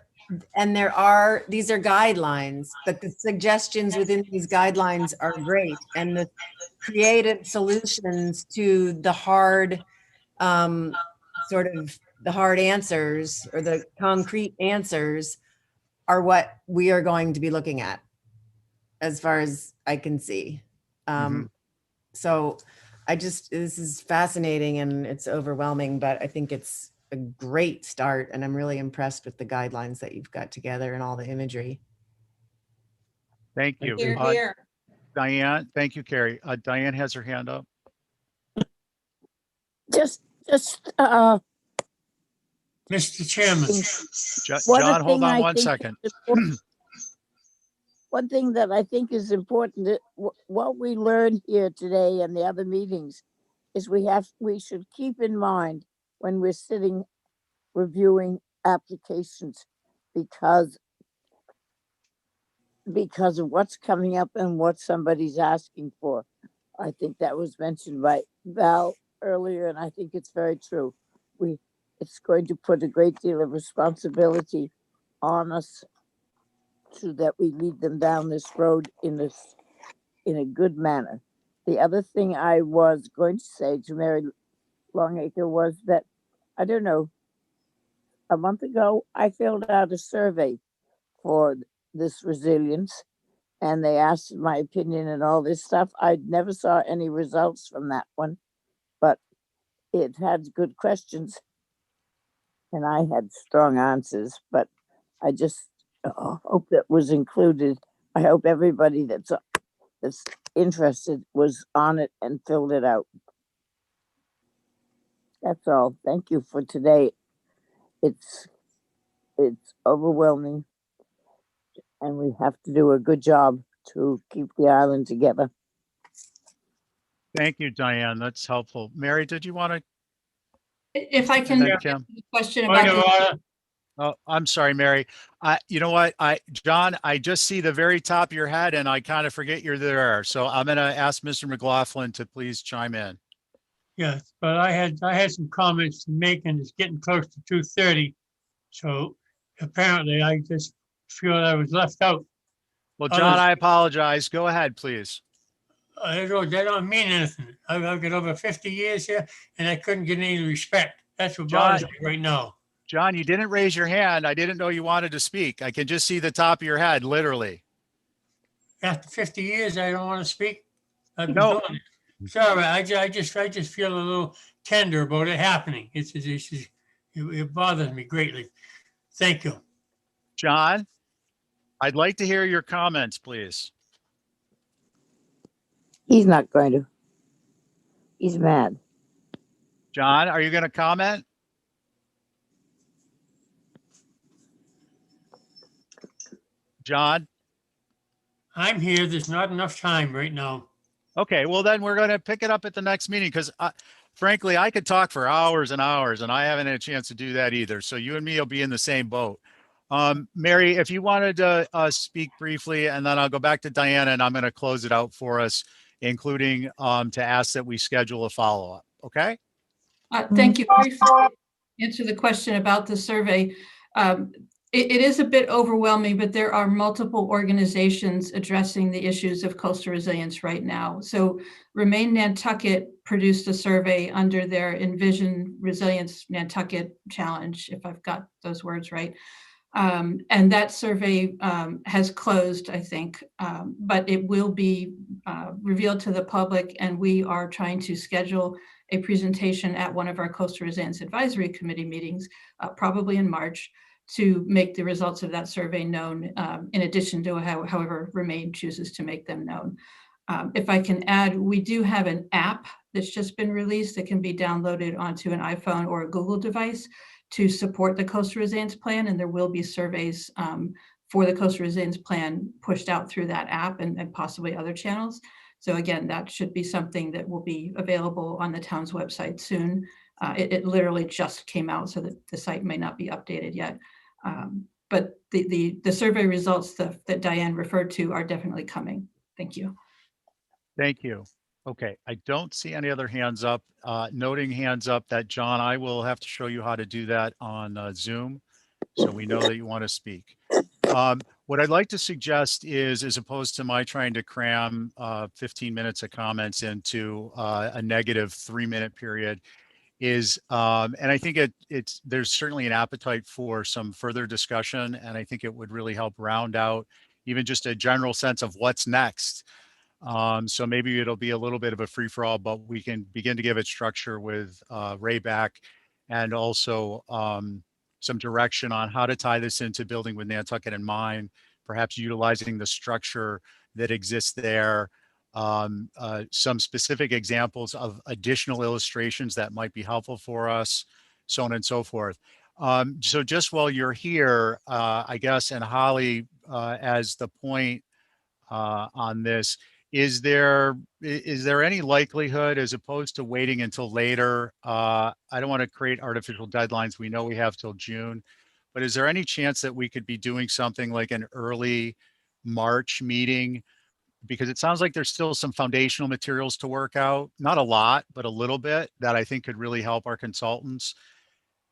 guidelines, but the suggestions within these guidelines are great. And the creative solutions to the hard, the hard answers or the concrete answers are what we are going to be looking at as far as I can see. So this is fascinating and it's overwhelming, but I think it's a great start and I'm really impressed with the guidelines that you've got together and all the imagery. Thank you. Here, here. Diane, thank you, Carrie. Diane has her hand up. Just Mr. Chairman, John, hold on one second. One thing that I think is important, what we learned here today and the other meetings, is we should keep in mind when we're sitting reviewing applications because of what's coming up and what somebody's asking for. I think that was mentioned by Val earlier, and I think it's very true. It's going to put a great deal of responsibility on us so that we lead them down this road in a good manner. The other thing I was going to say to Mary Longacre was that, I don't know, a month ago, I filled out a survey for this resilience and they asked my opinion and all this stuff. I never saw any results from that one, but it had good questions and I had strong answers, but I just hope that was included. I hope everybody that's interested was on it and filled it out. That's all. Thank you for today. It's overwhelming and we have to do a good job to keep the island together. Thank you, Diane. That's helpful. Mary, did you want to? If I can, Kim? question point about of the order. Oh, I'm sorry, Mary. You know what? John, I just see the very top of your head and I kind of forget you're there. So I'm going to ask Mr. McLaughlin to please chime in. Yes, but I had some comments to make and it's getting close to 2:30. So apparently I just feel I was left out. Well, John, I apologize. Go ahead, please. That don't mean anything. I've got over 50 years here and I couldn't get any respect. That's what bothers me right now. John, you didn't raise your hand. I didn't know you wanted to speak. I can just see the top of your head, literally. After 50 years, I don't want to speak. I've been No. doing it. Sorry, I just feel a little tender about it happening. It bothers me greatly. Thank you. John, I'd like to hear your comments, please. He's not going to. He's mad. John, are you going to comment? John? I'm here. There's not enough time right now. Okay, well then we're going to pick it up at the next meeting because frankly, I could talk for hours and hours and I haven't had a chance to do that either. So you and me will be in the same boat. Mary, if you wanted to speak briefly, and then I'll go back to Diana and I'm going to close it out for us, including to ask that we schedule a follow-up. Okay? Thank you. Briefly answer the question about the survey. It is a bit overwhelming, but there are multiple organizations addressing the issues of coastal resilience right now. So Remain Nantucket produced a survey under their Envision Resilience Nantucket Challenge, if I've got those words right. And that survey has closed, I think, but it will be revealed to the public, and we are trying to schedule a presentation at one of our Coastal Resilience Advisory Committee meetings, probably in March, to make the results of that survey known, in addition to however Remain chooses to make them known. If I can add, we do have an app that's just been released that can be downloaded onto an iPhone or a Google device to support the Coastal Resilience Plan, and there will be surveys for the Coastal Resilience Plan pushed out through that app and possibly other channels. So again, that should be something that will be available on the town's website soon. It literally just came out, so that the site may not be updated yet. But the survey results that Diane referred to are definitely coming. Thank you. Thank you. Okay, I don't see any other hands up. Noting hands up that John, I will have to show you how to do that on Zoom, so we know that you want to speak. What I'd like to suggest is, as opposed to my trying to cram 15 minutes of comments into a negative 3-minute period, is, and I think there's certainly an appetite for some further discussion, and I think it would really help round out even just a general sense of what's next. So maybe it'll be a little bit of a free for all, but we can begin to give it structure with Ray back, and also some direction on how to tie this into building with Nantucket in mind, perhaps utilizing the structure that exists there. Some specific examples of additional illustrations that might be helpful for us, so on and so forth. So just while you're here, I guess, and Holly, as the point on this, is there any likelihood, as opposed to waiting until later, I don't want to create artificial deadlines, we know we have till June, but is there any chance that we could be doing something like an early March meeting? Because it sounds like there's still some foundational materials to work out, not a lot, but a little bit, that I think could really help our consultants.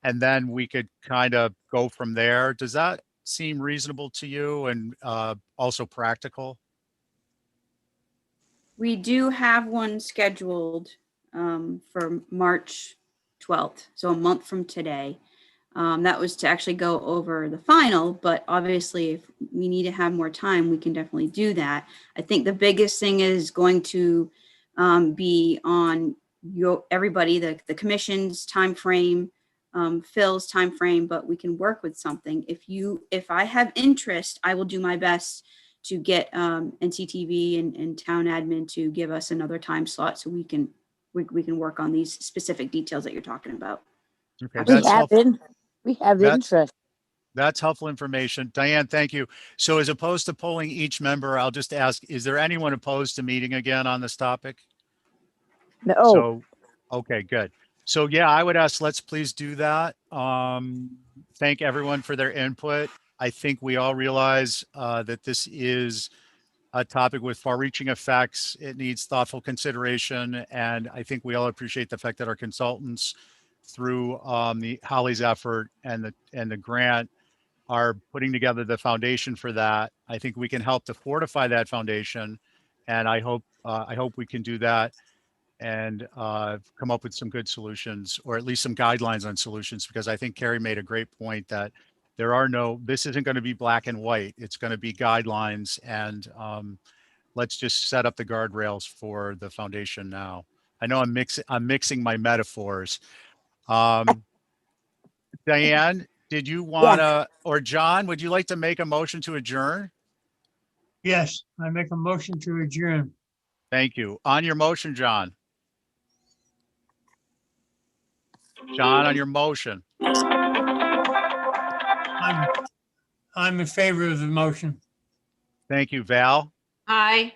And then we could kind of go from there. Does that seem reasonable to you, and also practical? We do have one scheduled for March 12th, so a month from today. That was to actually go over the final, but obviously if we need to have more time, we can definitely do that. I think the biggest thing is going to be on everybody, the commission's time frame, Phil's time frame, but we can work with something. If I have interest, I will do my best to get NCTV and town admin to give us another time slot so we can work on these specific details that you're talking about. Okay, that's helpful. We have interest. That's helpful information. Diane, thank you. So as opposed to polling each member, I'll just ask, is there anyone opposed to meeting again on this topic? No. So, okay, good. So yeah, I would ask, let's please do that. Thank everyone for their input. I think we all realize that this is a topic with far-reaching effects. It needs thoughtful consideration, and I think we all appreciate the fact that our consultants, through Holly's effort and the grant, are putting together the foundation for that. I think we can help to fortify that foundation, and I hope we can do that and come up with some good solutions, or at least some guidelines on solutions, because I think Carrie made a great point that this isn't going to be black and white. It's going to be guidelines, and let's just set up the guardrails for the foundation now. I know I'm mixing my metaphors. Diane, did you want to, or John, would you like to make a motion to adjourn? Yes, I make a motion to adjourn. Thank you. On your motion, John. John, on your motion. I'm in favor of the motion. Thank you. Val, Aye.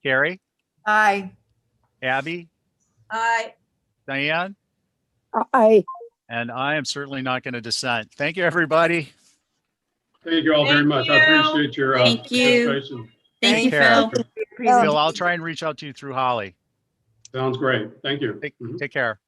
Carrie, Aye. Abby, Aye. Diane, I. and I am certainly not going to dissent. Thank you, everybody. Thank you all very Thank much. I you. appreciate your Thank you. participation. Thank you, care. Phil. Phil, I'll try and reach out to you through Holly. Sounds great. Thank you. Take care.